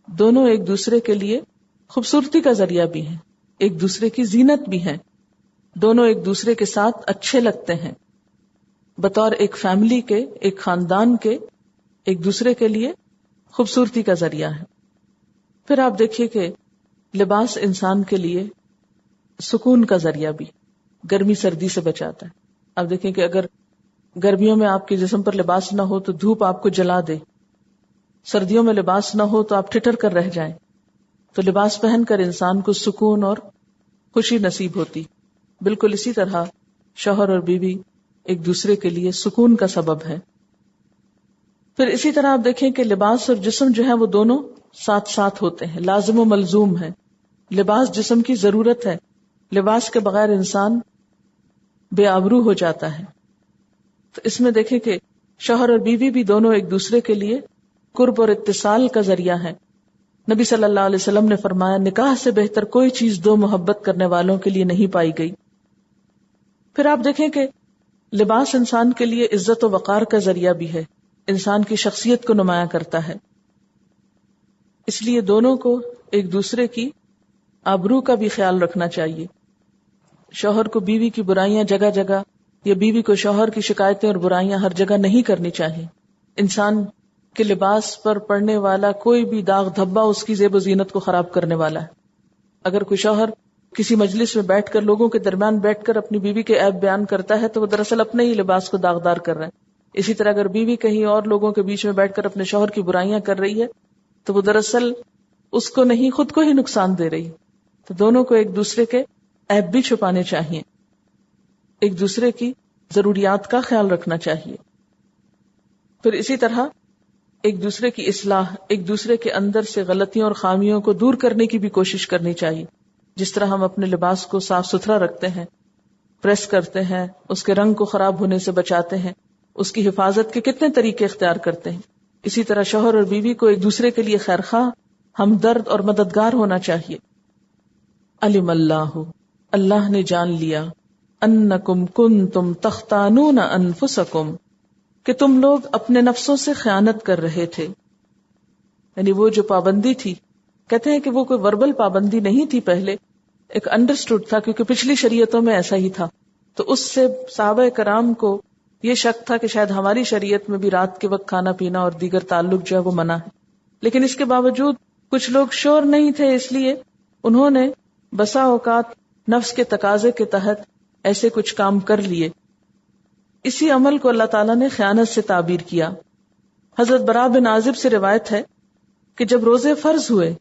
دونوں ایک دوسرے کے لیے خوبصورتی کا ذریعہ بھی ہیں، ایک دوسرے کی زینت بھی ہیں. دونوں ایک دوسرے کے ساتھ اچھے لگتے ہیں، بطور ایک فیملی کے، ایک خاندان کے، ایک دوسرے کے لیے خوبصورتی کا ذریعہ ہے. پھر آپ دیکھیے کہ لباس انسان کے لیے سکون کا ذریعہ بھی. گرمی سردی سے بچاتا ہے. آپ دیکھیں کہ اگر گرمیوں میں آپ کے جسم پر لباس نہ ہو تو دھوپ آپ کو جلا دے، سردیوں میں لباس نہ ہو تو آپ ٹھٹر کر رہ جائیں. تو لباس پہن کر انسان کو سکون اور خوشی نصیب ہوتی. بالکل اسی طرح شوہر اور بیوی ایک دوسرے کے لیے سکون کا سبب ہے. پھر اسی طرح آپ دیکھیں کہ لباس اور جسم جو ہے وہ دونوں ساتھ ساتھ ہوتے ہیں، لازم و ملزوم ہے. لباس جسم کی ضرورت ہے، لباس کے بغیر انسان بے آبرو ہو جاتا ہے. تو اس میں دیکھیں کہ شوہر اور بیوی بھی دونوں ایک دوسرے کے لیے قرب اور اتصال کا ذریعہ ہیں. نبی صلی اللہ علیہ وسلم نے فرمایا نکاح سے بہتر کوئی چیز دو محبت کرنے والوں کے لیے نہیں پائی گئی. پھر آپ دیکھیں کہ لباس انسان کے لیے عزت و وقار کا ذریعہ بھی ہے، انسان کی شخصیت کو نمایاں کرتا ہے. اس لیے دونوں کو ایک دوسرے کی آبرو کا بھی خیال رکھنا چاہیے. شوہر کو بیوی کی برائیاں جگہ جگہ یا بیوی کو شوہر کی شکایتیں اور برائیاں ہر جگہ نہیں کرنی چاہیے. انسان کے لباس پر پڑنے والا کوئی بھی داغ دھبا اس کی زیب و زینت کو خراب کرنے والا ہے. اگر کوئی شوہر کسی مجلس میں بیٹھ کر لوگوں کے درمیان بیٹھ کر اپنی بیوی کے عیب بیان کرتا ہے تو وہ دراصل اپنے ہی لباس کو داغدار کر رہے ہیں. اسی طرح اگر بیوی کہیں اور لوگوں کے بیچ میں بیٹھ کر اپنے شوہر کی برائیاں کر رہی ہے تو وہ دراصل اس کو نہیں خود کو ہی نقصان دے رہی. تو دونوں کو ایک دوسرے کے عیب بھی چھپانے چاہیے، ایک دوسرے کی ضروریات کا خیال رکھنا چاہیے. پھر اسی طرح ایک دوسرے کی اصلاح، ایک دوسرے کے اندر سے غلطیوں اور خامیوں کو دور کرنے کی بھی کوشش کرنی چاہیے. جس طرح ہم اپنے لباس کو صاف ستھرا رکھتے ہیں، پریس کرتے ہیں، اس کے رنگ کو خراب ہونے سے بچاتے ہیں، اس کی حفاظت کے کتنے طریقے اختیار کرتے ہیں، اسی طرح شوہر اور بیوی کو ایک دوسرے کے لیے خیرخواہ، ہمدرد اور مددگار ہونا چاہیے. علم اللہ، اللہ نے جان لیا، انکم کنتم تختانون انفسکم، کہ تم لوگ اپنے نفسوں سے خیانت کر رہے تھے. یعنی وہ جو پابندی تھی، کہتے ہیں کہ وہ کوئی وربل پابندی نہیں تھی، پہلے ایک انڈرسٹوڈ تھا، کیونکہ پچھلی شریعتوں میں ایسا ہی تھا. تو اس سے صحابہ کرام کو یہ شک تھا کہ شاید ہماری شریعت میں بھی رات کے وقت کھانا پینا اور دیگر تعلق جو ہے وہ منع ہے. لیکن اس کے باوجود کچھ لوگ شور نہیں تھے، اس لیے انہوں نے بسا اوقات نفس کے تقاضے کے تحت ایسے کچھ کام کر لیے. اسی عمل کو اللہ تعالیٰ نے خیانت سے تعبیر کیا. حضرت براء بن عازب سے روایت ہے کہ جب روزے فرض ہوئے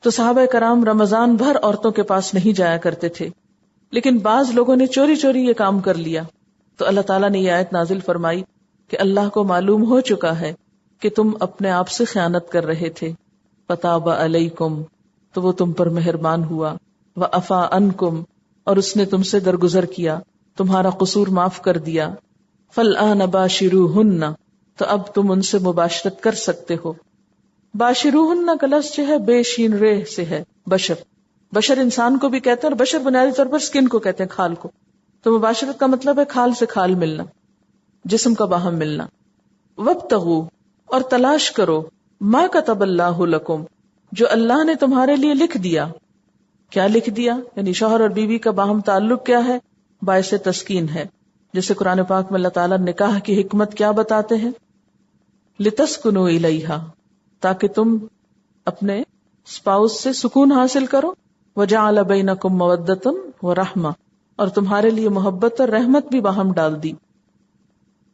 تو صحابہ کرام رمضان بھر عورتوں کے پاس نہیں جایا کرتے تھے، لیکن بعض لوگوں نے چوری چوری یہ کام کر لیا. تو اللہ تعالیٰ نے یہ آیت نازل فرمائی کہ اللہ کو معلوم ہو چکا ہے کہ تم اپنے آپ سے خیانت کر رہے تھے. فتاب علیکم، تو وہ تم پر مہربان ہوا. وعفا عنکم، اور اس نے تم سے درگزر کیا، تمہارا قصور معاف کر دیا. فالآن باشروہن، تو اب تم ان سے مباشرت کر سکتے ہو. باشروہن کا لفظ جو ہے بے شین ریح سے ہے. بشر انسان کو بھی کہتے ہیں، اور بشر بنیادی طور پر سکن کو کہتے ہیں، کھال کو. تو مباشرت کا مطلب ہے کھال سے کھال ملنا، جسم کا باہم ملنا. وابتغوا، اور تلاش کرو، ما کتب اللہ لکم، جو اللہ نے تمہارے لیے لکھ دیا. کیا لکھ دیا؟ یعنی شوہر اور بیوی کا باہم تعلق کیا ہے؟ باعث تسکین ہے. جیسے قرآن پاک میں اللہ تعالیٰ نکاح کی حکمت کیا بتاتے ہیں؟ لتسکنوا الیہا، تاکہ تم اپنے اسپاؤس سے سکون حاصل کرو. وجعل بینکم مودۃ ورحمہ، اور تمہارے لیے محبت اور رحمت بھی باہم ڈال دی.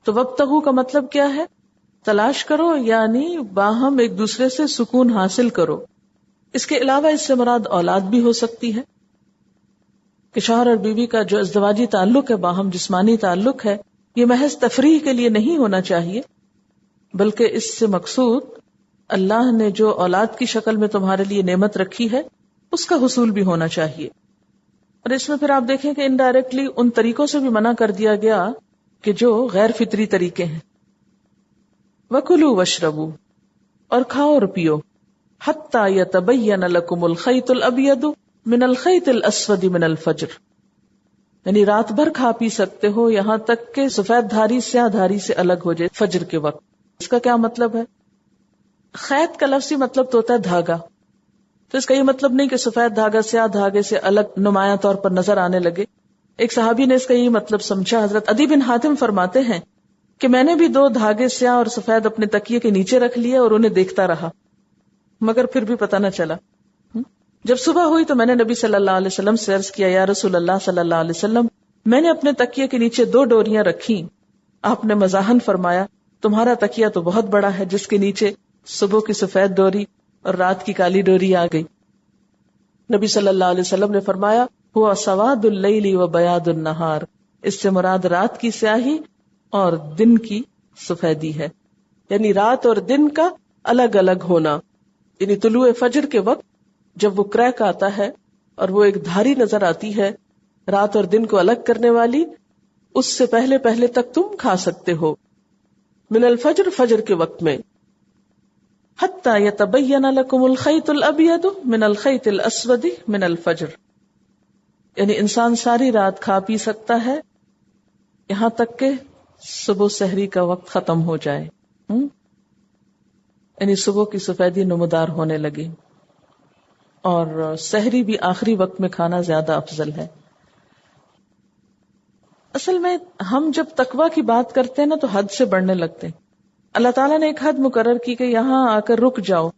تو وابتغوا کا مطلب کیا ہے؟ تلاش کرو، یعنی باہم ایک دوسرے سے سکون حاصل کرو. اس کے علاوہ اس سے مراد اولاد بھی ہو سکتی ہے کہ شوہر اور بیوی کا جو ازدواجی تعلق ہے، باہم جسمانی تعلق ہے، یہ محض تفریح کے لیے نہیں ہونا چاہیے، بلکہ اس سے مقصود اللہ نے جو اولاد کی شکل میں تمہارے لیے نعمت رکھی ہے اس کا حصول بھی ہونا چاہیے. اور اس میں پھر آپ دیکھیں کہ انڈائریکٹلی ان طریقوں سے بھی منع کر دیا گیا کہ جو غیر فطری طریقے ہیں. وَكُلُوا وَاشْرَبُوا، اور کھاؤ اور پیو. حَتَّى يَتَبَيَّنَ لَكُمُ الْخَيْطُ الْأَبْيَضُ مِنَ الْخَيْطِ الْأَسْوَدِ مِنَ الْفَجْرِ، یعنی رات بھر کھا پی سکتے ہو یہاں تک کہ سفید دھاری سیاہ دھاری سے الگ ہو جائے فجر کے وقت. اس کا کیا مطلب ہے؟ خیط کا لفظی مطلب تو ہوتا ہے دھاگا. تو اس کا یہ مطلب نہیں کہ سفید دھاگا سیاہ دھاگے سے الگ نمایاں طور پر نظر آنے لگے. ایک صحابی نے اس کا یہی مطلب سمجھا. حضرت عدی بن حاتم فرماتے ہیں کہ میں نے بھی 2 دھاگے سیاہ اور سفید اپنے تکیے کے نیچے رکھ لیے اور انہیں دیکھتا رہا، مگر پھر بھی پتہ نہ چلا. جب صبح ہوئی تو میں نے نبی صلی اللہ علیہ وسلم سے عرض کیا، یا رسول اللہ صلی اللہ علیہ وسلم، میں نے اپنے تکیے کے نیچے 2 ڈوریاں رکھی. آپ نے مزاحن فرمایا تمہارا تکیہ تو بہت بڑا ہے جس کے نیچے صبح کی سفید ڈوری اور رات کی کالی ڈوری آ گئی. نبی صلی اللہ علیہ وسلم نے فرمایا ہوا سواد اللیل و بیاض النہار، اس سے مراد رات کی سیاہی اور دن کی سفیدی ہے، یعنی رات اور دن کا الگ الگ ہونا. یعنی طلوع فجر کے وقت جب وہ کریک آتا ہے اور وہ ایک دھاری نظر آتی ہے رات اور دن کو الگ کرنے والی، اس سے پہلے پہلے تک تم کھا سکتے ہو. من الفجر، فجر کے وقت میں. حتی یتبین لکم الخیط الابیض من الخیط الاسود من الفجر، یعنی انسان ساری رات کھا پی سکتا ہے یہاں تک کہ صبح سحری کا وقت ختم ہو جائے، یعنی صبح کی سفیدی نمودار ہونے لگی. اور سحری بھی آخری وقت میں کھانا زیادہ افضل ہے. اصل میں ہم جب تقوی کی بات کرتے ہیں نا تو حد سے بڑھنے لگتے ہیں. اللہ تعالیٰ نے ایک حد مقرر کی کہ یہاں آ کر رک جاؤ،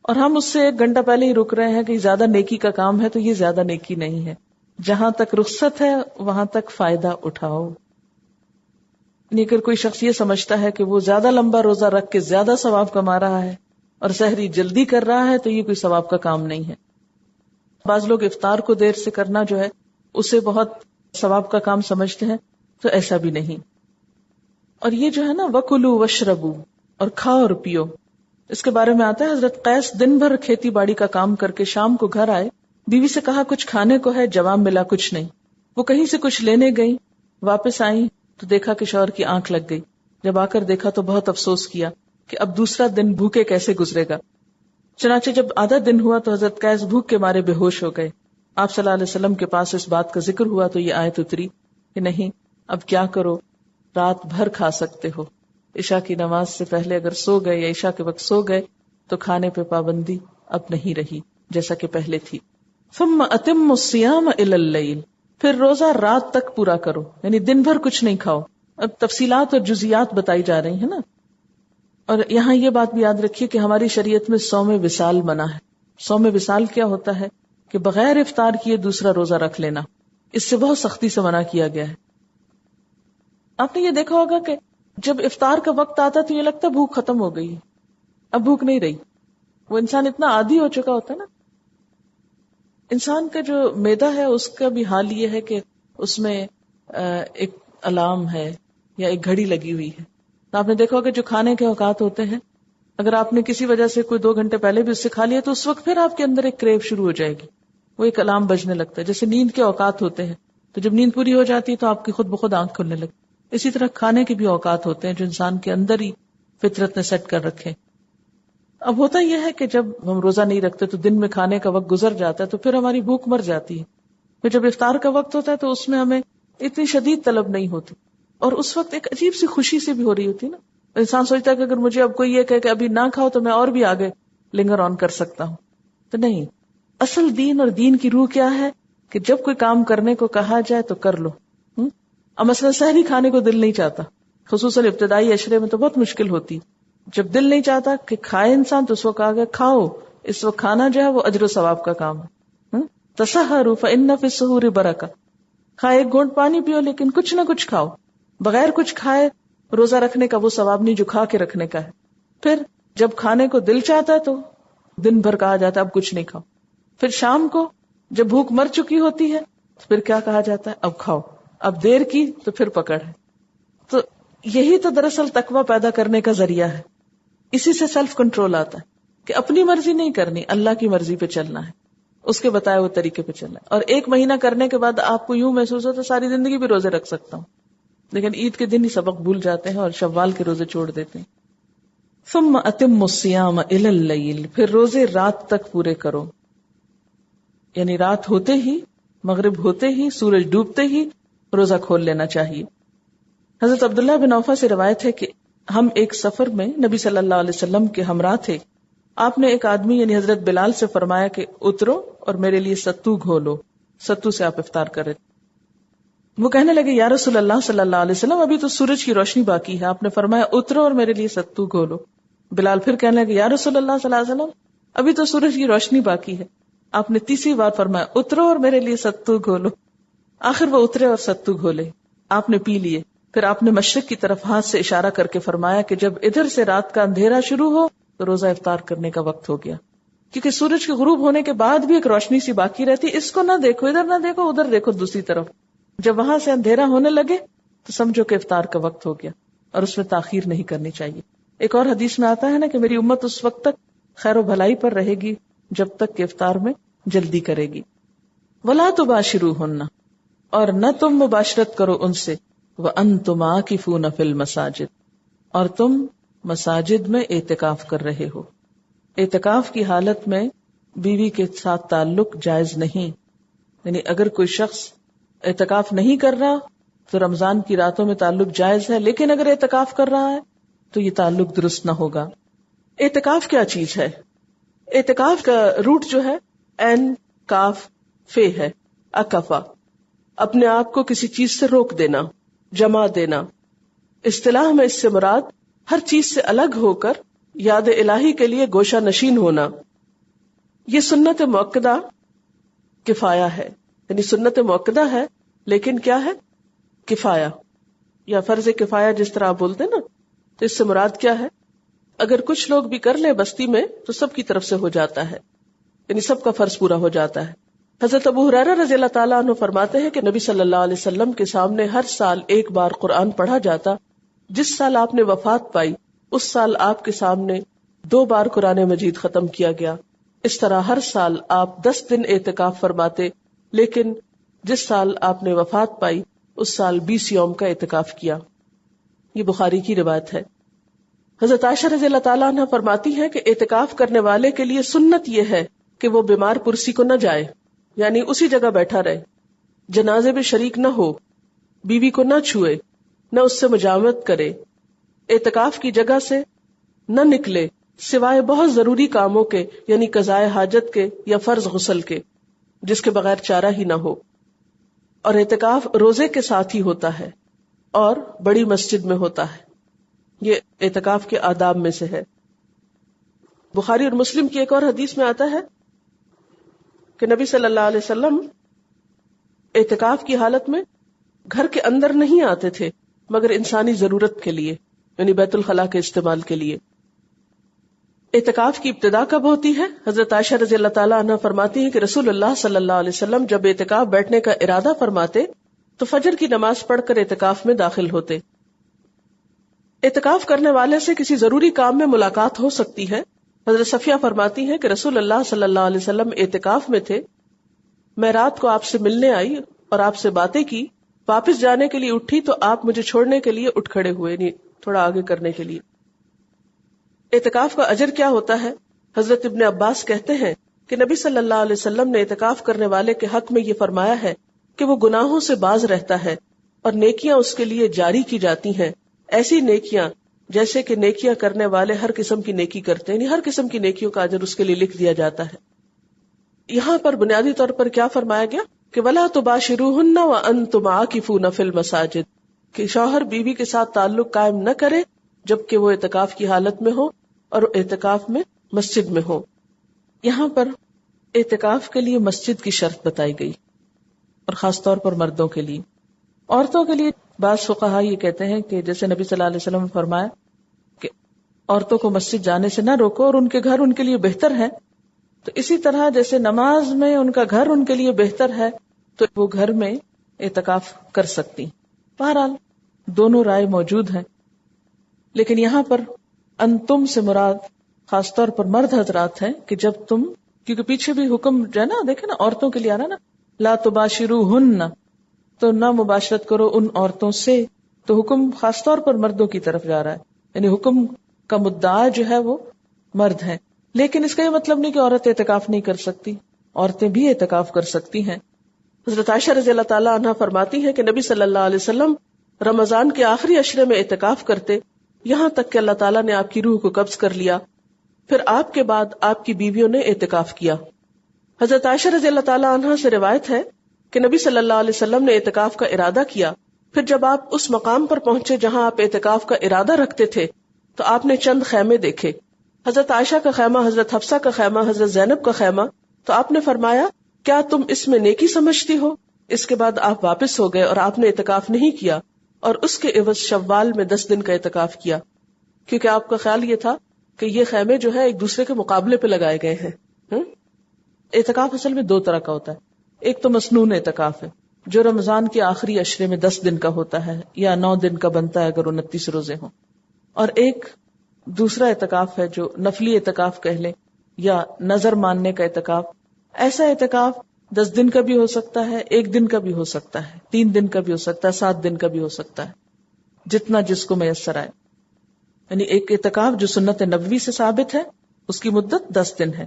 اور ہم اس سے 1 گھنٹہ پہلے ہی رک رہے ہیں کہ زیادہ نیکی کا کام ہے، تو یہ زیادہ نیکی نہیں ہے. جہاں تک رخصت ہے وہاں تک فائدہ اٹھاؤ. یعنی اگر کوئی شخص یہ سمجھتا ہے کہ وہ زیادہ لمبا روزہ رکھ کے زیادہ ثواب کما رہا ہے اور سحری جلدی کر رہا ہے، تو یہ کوئی ثواب کا کام نہیں ہے. بعض لوگ افطار کو دیر سے کرنا جو ہے اسے بہت ثواب کا کام سمجھتے ہیں، تو ایسا بھی نہیں. اور یہ جو ہے نا وَكُلُوا وَاشْرَبُوا، اور کھاؤ اور پیو، اس کے بارے میں آتا ہے حضرت قیس دن بھر کھیتی باڑی کا کام کر کے شام کو گھر آئے، بیوی سے کہا کچھ کھانے کو ہے، جواب ملا کچھ نہیں. وہ کہیں سے کچھ لینے گئی، واپس آئی تو دیکھا کہ شوہر کی آنکھ لگ گئی. جب آ کر دیکھا تو بہت افسوس کیا کہ اب دوسرا دن بھوکے کیسے گزرے گا. چنانچہ جب آدھا دن ہوا تو حضرت قیس بھوک کے مارے بے ہوش ہو گئے. آپ صلی اللہ علیہ وسلم کے پاس اس بات کا ذکر ہوا تو یہ آیت اتری کہ نہیں، اب کیا کرو، رات بھر کھا سکتے ہو. عشاء کی نماز سے پہلے اگر سو گئے یا عشاء کے وقت سو گئے تو کھانے پہ پابندی اب نہیں رہی جیسا کہ پہلے تھی. ثم اتموا الصیام الی اللیل، پھر روزہ رات تک پورا کرو، یعنی دن بھر کچھ نہیں کھاؤ. اب تفصیلات اور جزیات بتائی جا رہی ہیں نا. اور یہاں یہ بات بھی یاد رکھیے کہ ہماری شریعت میں صوم وصال منع ہے. صوم وصال کیا ہوتا ہے کہ بغیر افطار کیے دوسرا روزہ رکھ لینا، اس سے بہت سختی سے منع کیا گیا ہے. آپ نے یہ دیکھا ہوگا کہ جب افطار کا وقت آتا تو یہ لگتا بھوک ختم ہو گئی، اب بھوک نہیں رہی. وہ انسان اتنا عادی ہو چکا ہوتا ہے نا. انسان کا جو معدہ ہے اس کا بھی حال یہ ہے کہ اس میں ایک الارم ہے یا ایک گھڑی لگی ہوئی ہے. تو آپ نے دیکھا ہوگا جو کھانے کے اوقات ہوتے ہیں، اگر آپ نے کسی وجہ سے کوئی 2 گھنٹے پہلے بھی اس سے کھا لیا تو اس وقت پھر آپ کے اندر ایک کریو شروع ہو جائے گی، وہ ایک الارم بجنے لگتا ہے. جیسے نیند کے اوقات ہوتے ہیں تو جب نیند پوری ہو جاتی ہے تو آپ کی خود بخود آنکھ کھلنے لگتی. اسی طرح کھانے کے بھی اوقات ہوتے ہیں جو انسان کے اندر ہی فطرت نے سیٹ کر رکھے. اب ہوتا یہ ہے کہ جب ہم روزہ نہیں رکھتے تو دن میں کھانے کا وقت گزر جاتا ہے تو پھر ہماری بھوک مر جاتی ہے. پھر جب افطار کا وقت ہوتا ہے تو اس میں ہمیں اتنی شدید طلب نہیں ہوتی، اور اس وقت ایک عجیب سی خوشی سے بھی ہو رہی ہوتی نا. انسان سوچتا ہے کہ اگر مجھے اب کوئی یہ کہے کہ ابھی نہ کھاؤ تو میں اور بھی آگے لنگر آن کر سکتا ہوں. تو نہیں، اصل دین اور دین کی روح کیا ہے کہ جب کوئی کام کرنے کو کہا جائے تو کر لو. اب مثلا سحری کھانے کو دل نہیں چاہتا، خصوصاً ابتدائی عشرے میں تو بہت مشکل ہوتی. جب دل نہیں چاہتا کہ کھائے انسان تو اس وقت کہا گیا کھاؤ. اس وقت کھانا جو ہے وہ اجر و ثواب کا کام ہے. تسحروا فإن فی السحور برکہ، کھائے 1 گھونٹ پانی پیو لیکن کچھ نہ کچھ کھاؤ. بغیر کچھ کھائے روزہ رکھنے کا وہ ثواب نہیں جو کھا کے رکھنے کا ہے. پھر جب کھانے کو دل چاہتا ہے تو دن بھر کہا جاتا ہے اب کچھ نہیں کھاؤ. پھر شام کو جب بھوک مر چکی ہوتی ہے تو پھر کیا کہا جاتا ہے اب کھاؤ. اب دیر کی تو پھر پکڑ ہے. تو یہی تو دراصل تقوی پیدا کرنے کا ذریعہ ہے. اسی سے سیلف کنٹرول آتا ہے کہ اپنی مرضی نہیں کرنی، اللہ کی مرضی پہ چلنا ہے، اس کے بتائے ہوئے طریقے پہ چلنا ہے. اور 1 مہینہ کرنے کے بعد آپ کو یوں محسوس ہوتا ہے ساری زندگی بھی روزے رکھ سکتا ہوں، لیکن عید کے دن ہی سبق بھول جاتے ہیں اور شوال کے روزے چھوڑ دیتے ہیں. ثم اتموا الصیام الی اللیل، پھر روزے رات تک پورے کرو، یعنی رات ہوتے ہی، مغرب ہوتے ہی، سورج ڈوبتے ہی روزہ کھول لینا چاہیے. حضرت عبداللہ بن اوفا سے روایت ہے کہ ہم ایک سفر میں نبی صلی اللہ علیہ وسلم کے ہمراہ تھے. آپ نے ایک آدمی یعنی حضرت بلال سے فرمایا کہ اترو اور میرے لیے ستو گھولو. ستو سے آپ افطار کریں. وہ کہنے لگے یا رسول اللہ صلی اللہ علیہ وسلم ابھی تو سورج کی روشنی باقی ہے. آپ نے فرمایا اترو اور میرے لیے ستو گھولو. بلال پھر کہنے لگے یا رسول اللہ صلی اللہ علیہ وسلم ابھی تو سورج کی روشنی باقی ہے. آپ نے تیسری بار فرمایا اترو اور میرے لیے ستو گھولو. آخر وہ اترے اور ستو گھولے، آپ نے پی لیے. پھر آپ نے مشرق کی طرف ہاتھ سے اشارہ کر کے فرمایا کہ جب ادھر سے رات کا اندھیرا شروع ہو تو روزہ افطار کرنے کا وقت ہو گیا. کیونکہ سورج کے غروب ہونے کے بعد بھی ایک روشنی سی باقی رہتی، اس کو نہ دیکھو، ادھر نہ دیکھو، ادھر دیکھو دوسری طرف. جب وہاں سے اندھیرا ہونے لگے تو سمجھو کہ افطار کا وقت ہو گیا، اور اس میں تاخیر نہیں کرنی چاہیے. ایک اور حدیث میں آتا ہے نا کہ میری امت اس وقت تک خیر و بھلائی پر رہے گی جب تک کہ افطار میں جلدی کرے گی. وَلَا تُبَاشِرُوهُنَّ، اور نہ تم مباشرت کرو ان سے، وَأَنْتُمْ عَاكِفُونَ فِي الْمَسَاجِدِ، اور تم مساجد میں اعتکاف کر رہے ہو. اعتکاف کی حالت میں بیوی کے ساتھ تعلق جائز نہیں. یعنی اگر کوئی شخص اعتکاف نہیں کر رہا تو رمضان کی راتوں میں تعلق جائز ہے، لیکن اگر اعتکاف کر رہا ہے تو یہ تعلق درست نہ ہوگا. اعتکاف کیا چیز ہے؟ اعتکاف کا روٹ جو ہے این کاف فے ہے، اکفا، اپنے آپ کو کسی چیز سے روک دینا، جمع دینا. اصطلاح میں اس سے مراد ہر چیز سے الگ ہو کر یاد الہی کے لیے گوشہ نشین ہونا. یہ سنت مؤکدہ کفایہ ہے، یعنی سنت مؤکدہ ہے لیکن کیا ہے؟ کفایہ یا فرض کفایہ، جس طرح آپ بولتے ہیں نا. تو اس سے مراد کیا ہے؟ اگر کچھ لوگ بھی کر لیں بستی میں تو سب کی طرف سے ہو جاتا ہے، یعنی سب کا فرض پورا ہو جاتا ہے. حضرت ابو ہریرہ رضی اللہ تعالیٰ عنہ فرماتے ہیں کہ نبی صلی اللہ علیہ وسلم کے سامنے ہر سال ایک بار قرآن پڑھا جاتا. جس سال آپ نے وفات پائی اس سال آپ کے سامنے 2 بار قرآن مجید ختم کیا گیا. اس طرح ہر سال آپ 10 دن اعتکاف فرماتے، لیکن جس سال آپ نے وفات پائی اس سال 20 یوم کا اعتکاف کیا. یہ بخاری کی روایت ہے. حضرت عائشہ رضی اللہ تعالیٰ عنہ فرماتی ہیں کہ اعتکاف کرنے والے کے لیے سنت یہ ہے کہ وہ بیمار پرسی کو نہ جائے، یعنی اسی جگہ بیٹھا رہے، جنازے میں شریک نہ ہو، بیوی کو نہ چھوئے، نہ اس سے مجاورت کرے، اعتکاف کی جگہ سے نہ نکلے سوائے بہت ضروری کاموں کے، یعنی قضائے حاجت کے یا فرض غسل کے، جس کے بغیر چارہ ہی نہ ہو. اور اعتکاف روزے کے ساتھ ہی ہوتا ہے اور بڑی مسجد میں ہوتا ہے. یہ اعتکاف کے آداب میں سے ہے. بخاری اور مسلم کی ایک اور حدیث میں آتا ہے کہ نبی صلی اللہ علیہ وسلم اعتکاف کی حالت میں گھر کے اندر نہیں آتے تھے مگر انسانی ضرورت کے لیے، یعنی بیت الخلاء کے استعمال کے لیے. اعتکاف کی ابتدا کب ہوتی ہے؟ حضرت عائشہ رضی اللہ تعالیٰ عنہ فرماتی ہیں کہ رسول اللہ صلی اللہ علیہ وسلم جب اعتکاف بیٹھنے کا ارادہ فرماتے تو فجر کی نماز پڑھ کر اعتکاف میں داخل ہوتے. اعتکاف کرنے والے سے کسی ضروری کام میں ملاقات ہو سکتی ہے. حضرت صفیہ فرماتی ہیں کہ رسول اللہ صلی اللہ علیہ وسلم اعتکاف میں تھے، میں رات کو آپ سے ملنے آئی اور آپ سے باتیں کی، واپس جانے کے لیے اٹھی تو آپ مجھے چھوڑنے کے لیے اٹھ کھڑے ہوئے، نہیں تھوڑا آگے کرنے کے لیے. اعتکاف کا اجر کیا ہوتا ہے؟ حضرت ابن عباس کہتے ہیں کہ نبی صلی اللہ علیہ وسلم نے اعتکاف کرنے والے کے حق میں یہ فرمایا ہے کہ وہ گناہوں سے باز رہتا ہے اور نیکیاں اس کے لیے جاری کی جاتی ہیں، ایسی نیکیاں جیسے کہ نیکیاں کرنے والے ہر قسم کی نیکی کرتے ہیں، یعنی ہر قسم کی نیکیوں کا اجر اس کے لیے لکھ دیا جاتا ہے. یہاں پر بنیادی طور پر کیا فرمایا گیا کہ وَلَا تُبَاشِرُوهُنَّ وَأَنْتُمْ عَاكِفُونَ فِي الْمَسَاجِدِ، کہ شوہر بیوی کے ساتھ تعلق قائم نہ کرے جبکہ وہ اعتکاف کی حالت میں ہو اور اعتکاف میں مسجد میں ہو. یہاں پر اعتکاف کے لیے مسجد کی شرط بتائی گئی اور خاص طور پر مردوں کے لیے. عورتوں کے لیے بعض فقہا یہ کہتے ہیں کہ جیسے نبی صلی اللہ علیہ وسلم نے فرمایا کہ عورتوں کو مسجد جانے سے نہ روکو اور ان کے گھر ان کے لیے بہتر ہے، تو اسی طرح جیسے نماز میں ان کا گھر ان کے لیے بہتر ہے تو وہ گھر میں اعتکاف کر سکتی. بہرحال دونوں رائے موجود ہیں، لیکن یہاں پر انتم سے مراد خاص طور پر مرد حضرات ہیں کہ جب تم، کیونکہ پیچھے بھی حکم جو ہے نا، دیکھیں نا عورتوں کے لیے آ رہا نا، لا تباشروہن، تو نہ مباشرت کرو ان عورتوں سے، تو حکم خاص طور پر مردوں کی طرف جا رہا ہے، یعنی حکم کا مدعا جو ہے وہ مرد ہے. لیکن اس کا یہ مطلب نہیں کہ عورت اعتکاف نہیں کر سکتی، عورتیں بھی اعتکاف کر سکتی ہیں. حضرت عائشہ رضی اللہ تعالیٰ عنہ فرماتی ہیں کہ نبی صلی اللہ علیہ وسلم رمضان کے آخری عشرے میں اعتکاف کرتے، یہاں تک کہ اللہ تعالیٰ نے آپ کی روح کو قبض کر لیا. پھر آپ کے بعد آپ کی بیویوں نے اعتکاف کیا. حضرت عائشہ رضی اللہ تعالیٰ عنہ سے روایت ہے کہ نبی صلی اللہ علیہ وسلم نے اعتکاف کا ارادہ کیا، پھر جب آپ اس مقام پر پہنچے جہاں آپ اعتکاف کا ارادہ رکھتے تھے تو آپ نے چند خیمے دیکھے، حضرت عائشہ کا خیمہ، حضرت حفصہ کا خیمہ، حضرت زینب کا خیمہ. تو آپ نے فرمایا کیا تم اس میں نیکی سمجھتی ہو؟ اس کے بعد آپ واپس ہو گئے اور آپ نے اعتکاف نہیں کیا اور اس کے عوض شوال میں 10 دن کا اعتکاف کیا، کیونکہ آپ کا خیال یہ تھا کہ یہ خیمے جو ہے ایک دوسرے کے مقابلے پہ لگائے گئے ہیں۔ اعتکاف اصل میں 2 طرح کا ہوتا ہے، ایک تو مسنون اعتکاف ہے جو رمضان کے آخری عشرے میں 10 دن کا ہوتا ہے یا 9 دن کا بنتا ہے اگر 29 روزے ہوں، اور ایک دوسرا اعتکاف ہے جو نفلی اعتکاف کہہ لیں یا نظر ماننے کا اعتکاف۔ ایسا اعتکاف 10 دن کا بھی ہو سکتا ہے، 1 دن کا بھی ہو سکتا ہے، 3 دن کا بھی ہو سکتا ہے، 7 دن کا بھی ہو سکتا ہے، جتنا جس کو میسر آئے۔ یعنی ایک اعتکاف جو سنت نبوی سے ثابت ہے اس کی مدت 10 دن ہے،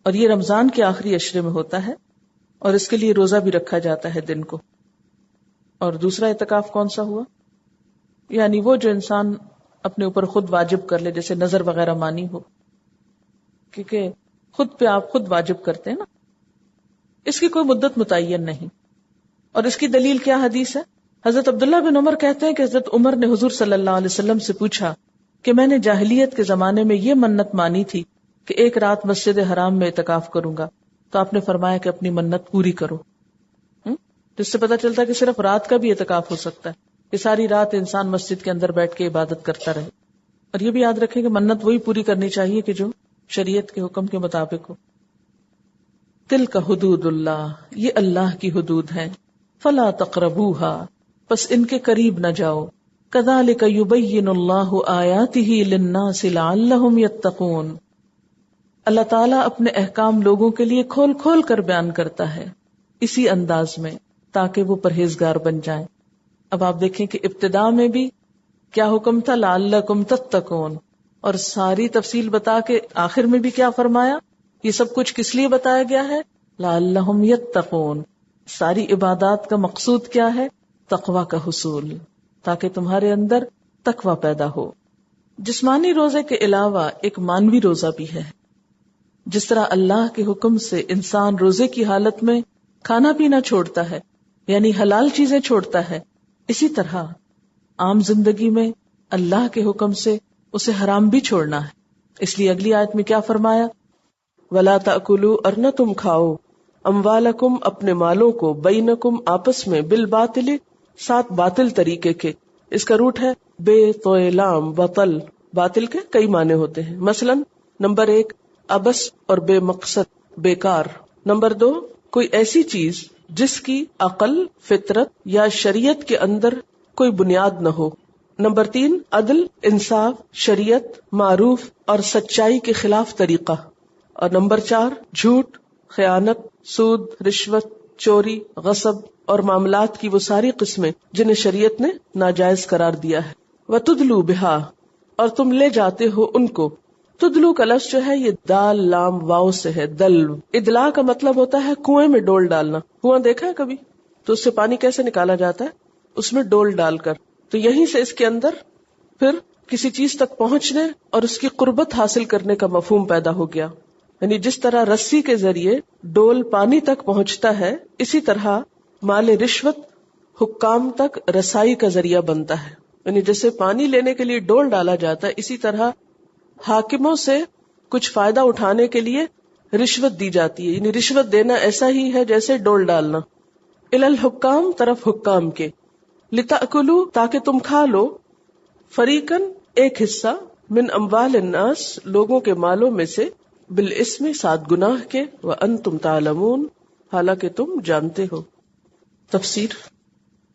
اور یہ رمضان کے آخری عشرے میں ہوتا ہے، اور اس کے لیے روزہ بھی رکھا جاتا ہے دن کو۔ اور دوسرا اعتکاف کون سا ہوا؟ یعنی وہ جو انسان اپنے اوپر خود واجب کر لے، جیسے نظر وغیرہ مانی ہو، کیونکہ خود پہ آپ خود واجب کرتے ہیں نا، اس کی کوئی مدت متعین نہیں۔ اور اس کی دلیل کیا حدیث ہے؟ حضرت عبداللہ بن عمر کہتے ہیں کہ حضرت عمر نے حضور صلی اللہ علیہ وسلم سے پوچھا کہ میں نے جاہلیت کے زمانے میں یہ منت مانی تھی کہ ایک رات مسجد حرام میں اعتکاف کروں گا، تو آپ نے فرمایا کہ اپنی منت پوری کرو۔ جس سے پتہ چلتا ہے کہ صرف رات کا بھی اعتکاف ہو سکتا ہے، کہ ساری رات انسان مسجد کے اندر بیٹھ کے عبادت کرتا رہے۔ اور یہ بھی یاد رکھیں کہ منت وہی پوری کرنی چاہیے کہ جو شریعت کے حکم کے مطابق ہو۔ تلک حدود اللہ، یہ اللہ کی حدود ہیں، فلا تقربوها، پس ان کے قریب نہ جاؤ۔ کذالک یبین اللہ آیاتہ للناس لعلہم یتقون، اللہ تعالیٰ اپنے احکام لوگوں کے لیے کھول کھول کر بیان کرتا ہے اسی انداز میں تاکہ وہ پرہیزگار بن جائیں۔ اب آپ دیکھیں کہ ابتدا میں بھی کیا حکم تھا، لعلکم تتقون، اور ساری تفصیل بتا کے آخر میں بھی کیا فرمایا، یہ سب کچھ کس لیے بتایا گیا ہے، لعلہم یتقون۔ ساری عبادات کا مقصود کیا ہے، تقوی کا حصول، تاکہ تمہارے اندر تقوی پیدا ہو۔ جسمانی روزے کے علاوہ ایک مانوی روزہ بھی ہے۔ جس طرح اللہ کے حکم سے انسان روزے کی حالت میں کھانا پینا چھوڑتا ہے، یعنی حلال چیزیں چھوڑتا ہے، اسی طرح عام زندگی میں اللہ کے حکم سے اسے حرام بھی چھوڑنا ہے۔ اس لیے اگلی آیت میں کیا فرمایا، وَلَا تَأْكُلُوا، اور نہ تم کھاؤ، اموالکم، اپنے مالوں کو، بینکم، آپس میں، بالباطل، ساتھ باطل طریقے کے۔ اس کا روٹ ہے بے طویلام بطل، باطل کے کئی معنی ہوتے ہیں، مثلا نمبر 1 ابس اور بے مقصد، بیکار۔ نمبر 2 کوئی ایسی چیز جس کی عقل، فطرت یا شریعت کے اندر کوئی بنیاد نہ ہو۔ نمبر 3 عدل، انصاف، شریعت، معروف اور سچائی کے خلاف طریقہ۔ اور نمبر 4 جھوٹ، خیانت، سود، رشوت، چوری، غصب اور معاملات کی وہ ساری قسمیں جنہیں شریعت نے ناجائز قرار دیا ہے۔ وَتُدْلُوا بِهَا، اور تم لے جاتے ہو ان کو۔ تدلو کا لفظ جو ہے یہ دال لام واو سے ہے، دلو۔ ادلا کا مطلب ہوتا ہے کنویں میں ڈول ڈالنا۔ کنواں دیکھا ہے کبھی؟ تو اس سے پانی کیسے نکالا جاتا ہے؟ اس میں ڈول ڈال کر۔ تو یہیں سے اس کے اندر پھر کسی چیز تک پہنچنے اور اس کی قربت حاصل کرنے کا مفہوم پیدا ہو گیا۔ یعنی جس طرح رسی کے ذریعے ڈول پانی تک پہنچتا ہے، اسی طرح مال رشوت حکام تک رسائی کا ذریعہ بنتا ہے۔ یعنی جیسے پانی لینے کے لیے ڈول ڈالا جاتا ہے، اسی طرح حاکموں سے کچھ فائدہ اٹھانے کے لیے رشوت دی جاتی ہے۔ یعنی رشوت دینا ایسا ہی ہے جیسے ڈول ڈالنا۔ الی الحکام، طرف حکام کے، لتأکلوا، تاکہ تم کھا لو، فریقاً، ایک حصہ، من اموال الناس، لوگوں کے مالوں میں سے، بالاسم، ساتھ گناہ کے، وانتم تعلمون، حالانکہ تم جانتے ہو۔ تفسیر،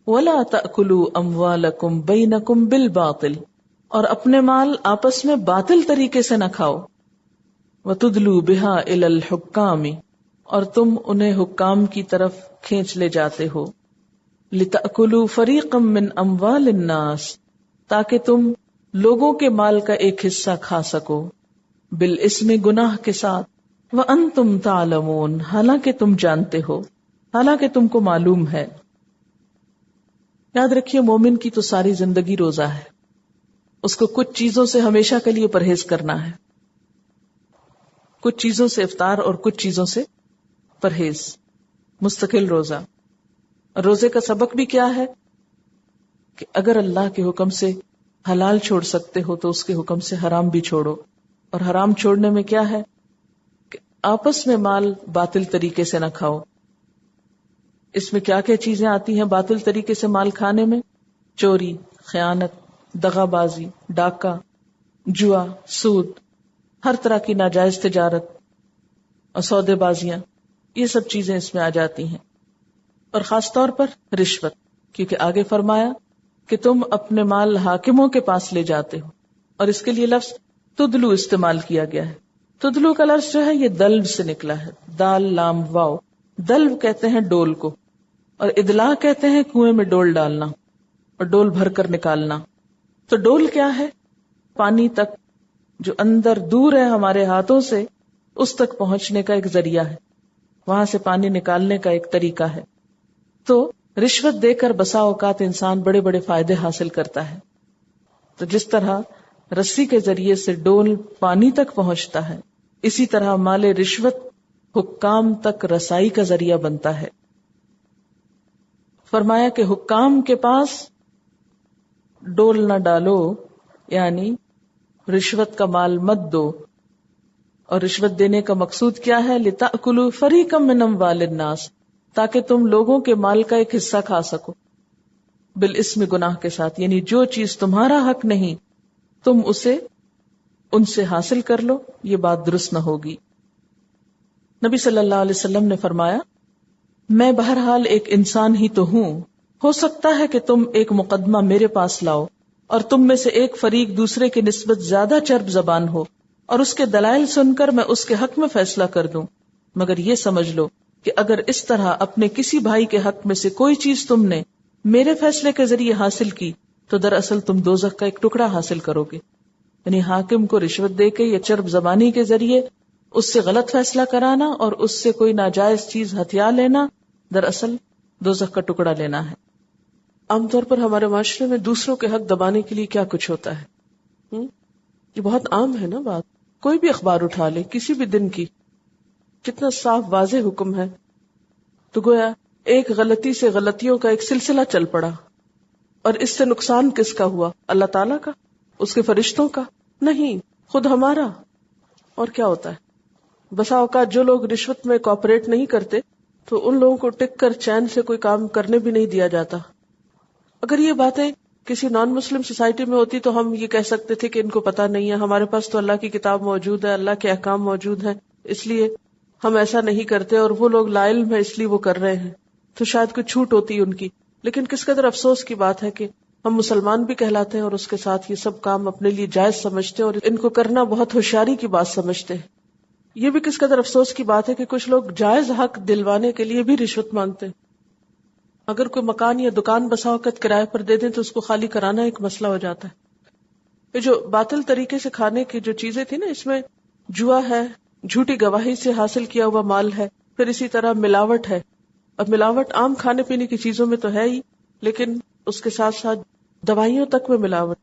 ولا تأکلوا اموالکم بینکم بالباطل، اور اپنے مال آپس میں باطل طریقے سے نہ کھاؤ۔ وَتُدْلُوا بِهَا إِلَى الْحُكَّامِ، اور تم انہیں حکام کی طرف کھینچ لے جاتے ہو۔ لِتَأْكُلُوا فَرِيقًا مِّنْ أَمْوَالِ النَّاسِ، تاکہ تم لوگوں کے مال کا ایک حصہ کھا سکو، بالاسم، گناہ کے ساتھ، وَأَنْتُمْ تَعْلَمُونَ، حالانکہ تم جانتے ہو، حالانکہ تم کو معلوم ہے۔ یاد رکھیے مومن کی تو ساری زندگی روزہ ہے، اس کو کچھ چیزوں سے ہمیشہ کے لیے پرہیز کرنا ہے، کچھ چیزوں سے افطار اور کچھ چیزوں سے پرہیز، مستقل روزہ۔ روزے کا سبق بھی کیا ہے کہ اگر اللہ کے حکم سے حلال چھوڑ سکتے ہو تو اس کے حکم سے حرام بھی چھوڑو، اور حرام چھوڑنے میں کیا ہے کہ آپس میں مال باطل طریقے سے نہ کھاؤ۔ اس میں کیا کیا چیزیں آتی ہیں باطل طریقے سے مال کھانے میں؟ چوری، خیانت، دغا بازی، ڈاکہ، جوا، سود، ہر طرح کی ناجائز تجارت اور سودے بازیاں، یہ سب چیزیں اس میں آ جاتی ہیں. اور خاص طور پر رشوت، کیونکہ آگے فرمایا کہ تم اپنے مال حاکموں کے پاس لے جاتے ہو، اور اس کے لیے لفظ تدلو استعمال کیا گیا ہے. تدلو کا لفظ جو ہے یہ دلو سے نکلا ہے، دال لام واو. دلو کہتے ہیں ڈول کو، اور ادلا کہتے ہیں کنویں میں ڈول ڈالنا اور ڈول بھر کر نکالنا. تو ڈول کیا ہے؟ پانی تک جو اندر دور ہے ہمارے ہاتھوں سے اس تک پہنچنے کا ایک ذریعہ ہے، وہاں سے پانی نکالنے کا ایک طریقہ ہے. تو رشوت دے کر بسا اوقات انسان بڑے بڑے فائدے حاصل کرتا ہے. تو جس طرح رسی کے ذریعے سے ڈول پانی تک پہنچتا ہے، اسی طرح مال رشوت حکام تک رسائی کا ذریعہ بنتا ہے. فرمایا کہ حکام کے پاس ڈول نہ ڈالو، یعنی رشوت کا مال مت دو. اور رشوت دینے کا مقصود کیا ہے؟ لِتَأْكُلُوا فَرِيقًا مِّنْ أَمْوَالِ النَّاسِ، تاکہ تم لوگوں کے مال کا ایک حصہ کھا سکو، بالاسم گناہ کے ساتھ. یعنی جو چیز تمہارا حق نہیں تم اسے ان سے حاصل کر لو، یہ بات درست نہ ہوگی. نبی صلی اللہ علیہ وسلم نے فرمایا میں بہرحال ایک انسان ہی تو ہوں، ہو سکتا ہے کہ تم ایک مقدمہ میرے پاس لاؤ اور تم میں سے ایک فریق دوسرے کی نسبت زیادہ چرب زبان ہو، اور اس کے دلائل سن کر میں اس کے حق میں فیصلہ کر دوں. مگر یہ سمجھ لو کہ اگر اس طرح اپنے کسی بھائی کے حق میں سے کوئی چیز تم نے میرے فیصلے کے ذریعے حاصل کی تو دراصل تم دوزخ کا ایک ٹکڑا حاصل کرو گے. یعنی حاکم کو رشوت دے کے یا چرب زبانی کے ذریعے اس سے غلط فیصلہ کرانا اور اس سے کوئی ناجائز چیز ہتھیا لینا دراصل دوزخ کا ٹکڑا لینا ہے. عام طور پر ہمارے معاشرے میں دوسروں کے حق دبانے کے لیے کیا کچھ ہوتا ہے، یہ بہت عام ہے نا بات. کوئی بھی اخبار اٹھا لے کسی بھی دن کی، کتنا صاف واضح حکم ہے. تو گویا ایک غلطی سے غلطیوں کا ایک سلسلہ چل پڑا، اور اس سے نقصان کس کا ہوا؟ اللہ تعالیٰ کا، اس کے فرشتوں کا نہیں، خود ہمارا. اور کیا ہوتا ہے بسا اوقات جو لوگ رشوت میں کوآپریٹ نہیں کرتے تو ان لوگوں کو ٹک کر چین سے کوئی کام کرنے بھی نہیں دیا جاتا. اگر یہ باتیں کسی نان مسلم سوسائٹی میں ہوتی تو ہم یہ کہہ سکتے تھے کہ ان کو پتا نہیں ہے، ہمارے پاس تو اللہ کی کتاب موجود ہے، اللہ کے احکام موجود ہیں، اس لیے ہم ایسا نہیں کرتے، اور وہ لوگ لا علم ہے اس لیے وہ کر رہے ہیں، تو شاید کوئی چھوٹ ہوتی ان کی. لیکن کس قدر افسوس کی بات ہے کہ ہم مسلمان بھی کہلاتے ہیں اور اس کے ساتھ یہ سب کام اپنے لیے جائز سمجھتے ہیں اور ان کو کرنا بہت ہوشیاری کی بات سمجھتے ہیں. یہ بھی کس قدر افسوس کی بات ہے کہ کچھ لوگ جائز حق دلوانے کے لیے بھی رشوت مانگتے ہیں. اگر کوئی مکان یا دکان بسا اوقات کرائے پر دے دیں تو اس کو خالی کرانا ایک مسئلہ ہو جاتا ہے. یہ جو باطل طریقے سے کھانے کی جو چیزیں تھی نا، اس میں جوا ہے، جھوٹی گواہی سے حاصل کیا ہوا مال ہے، پھر اسی طرح ملاوٹ ہے. اب ملاوٹ عام کھانے پینے کی چیزوں میں تو ہے ہی، لیکن اس کے ساتھ ساتھ دوائیوں تک میں ملاوٹ،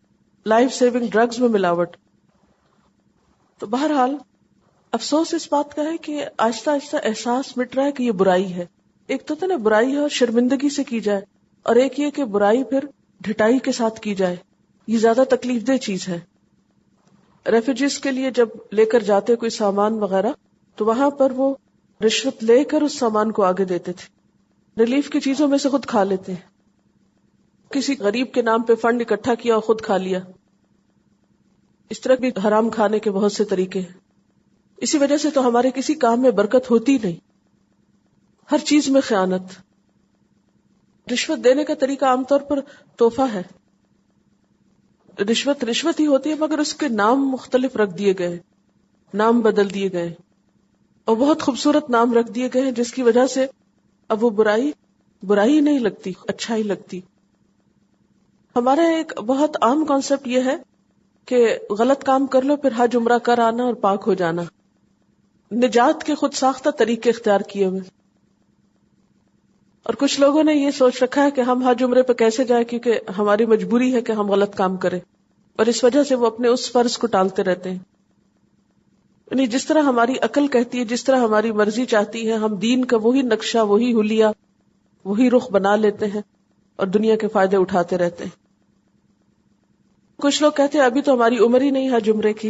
لائف سیونگ ڈرگز میں ملاوٹ. تو بہرحال افسوس اس بات کا ہے کہ آہستہ آہستہ احساس مٹ رہا ہے کہ یہ برائی ہے. ایک تو نا برائی ہے اور شرمندگی سے کی جائے، اور ایک یہ کہ برائی پھر ڈھٹائی کے ساتھ کی جائے. یہ زیادہ تکلیف دہ چیز ہے. ریفیوجیز کے لیے جب لے کر جاتے کوئی سامان وغیرہ تو وہاں پر وہ رشوت لے کر اس سامان کو آگے دیتے تھے. ریلیف کی چیزوں میں سے خود کھا لیتے ہیں. کسی غریب کے نام پہ فنڈ اکٹھا کیا اور خود کھا لیا. اس طرح بھی حرام کھانے کے بہت سے طریقے ہیں. اسی وجہ سے تو ہمارے کسی کام میں برکت ہوتی نہیں، ہر چیز میں خیانت. رشوت دینے کا طریقہ عام طور پر تحفہ ہے. رشوت ہی ہوتی ہے، مگر اس کے نام مختلف رکھ دیے گئے، نام بدل دیے گئے، اور بہت خوبصورت نام رکھ دیے گئے ہیں جس کی وجہ سے اب وہ برائی نہیں لگتی، اچھا ہی لگتی. ہمارا ایک بہت عام کانسیپٹ یہ ہے کہ غلط کام کر لو پھر حج عمرہ کر آنا اور پاک ہو جانا. نجات کے خود ساختہ طریقے اختیار کیے ہوئے. اور کچھ لوگوں نے یہ سوچ رکھا ہے کہ ہم حج عمرے پہ کیسے جائیں کیونکہ ہماری مجبوری ہے کہ ہم غلط کام کریں، اور اس وجہ سے وہ اپنے اس فرض کو ٹالتے رہتے ہیں. یعنی جس طرح ہماری عقل کہتی ہے، جس طرح ہماری مرضی چاہتی ہے، ہم دین کا وہی نقشہ، وہی حلیہ، وہی رخ بنا لیتے ہیں اور دنیا کے فائدے اٹھاتے رہتے ہیں. کچھ لوگ کہتے ہیں ابھی تو ہماری عمر ہی نہیں حج عمرے کی،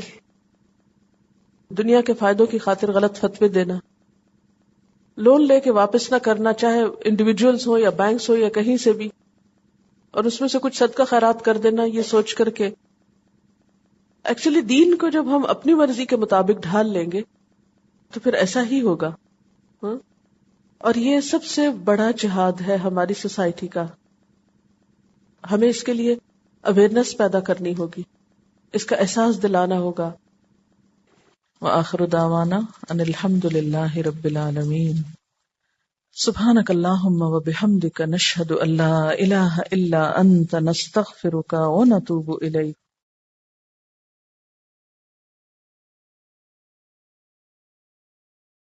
دنیا کے فائدوں کی خاطر غلط فتوے دینا. لون لے کے واپس نہ کرنا، چاہے انڈیویجولز ہو یا بینکس ہو یا کہیں سے بھی، اور اس میں سے کچھ صدقہ خیرات کر دینا یہ سوچ کر کے. ایکچولی دین کو جب ہم اپنی مرضی کے مطابق ڈھال لیں گے تو پھر ایسا ہی ہوگا. اور یہ سب سے بڑا جہاد ہے ہماری سوسائٹی کا. ہمیں اس کے لیے اویئرنیس پیدا کرنی ہوگی، اس کا احساس دلانا ہوگا. وآخر دعوانا ان الحمد للہ رب العالمین. سبحانک اللہم وبحمدک نشہد ان لا الہ الا انت نستغفرک ونتوب الیک.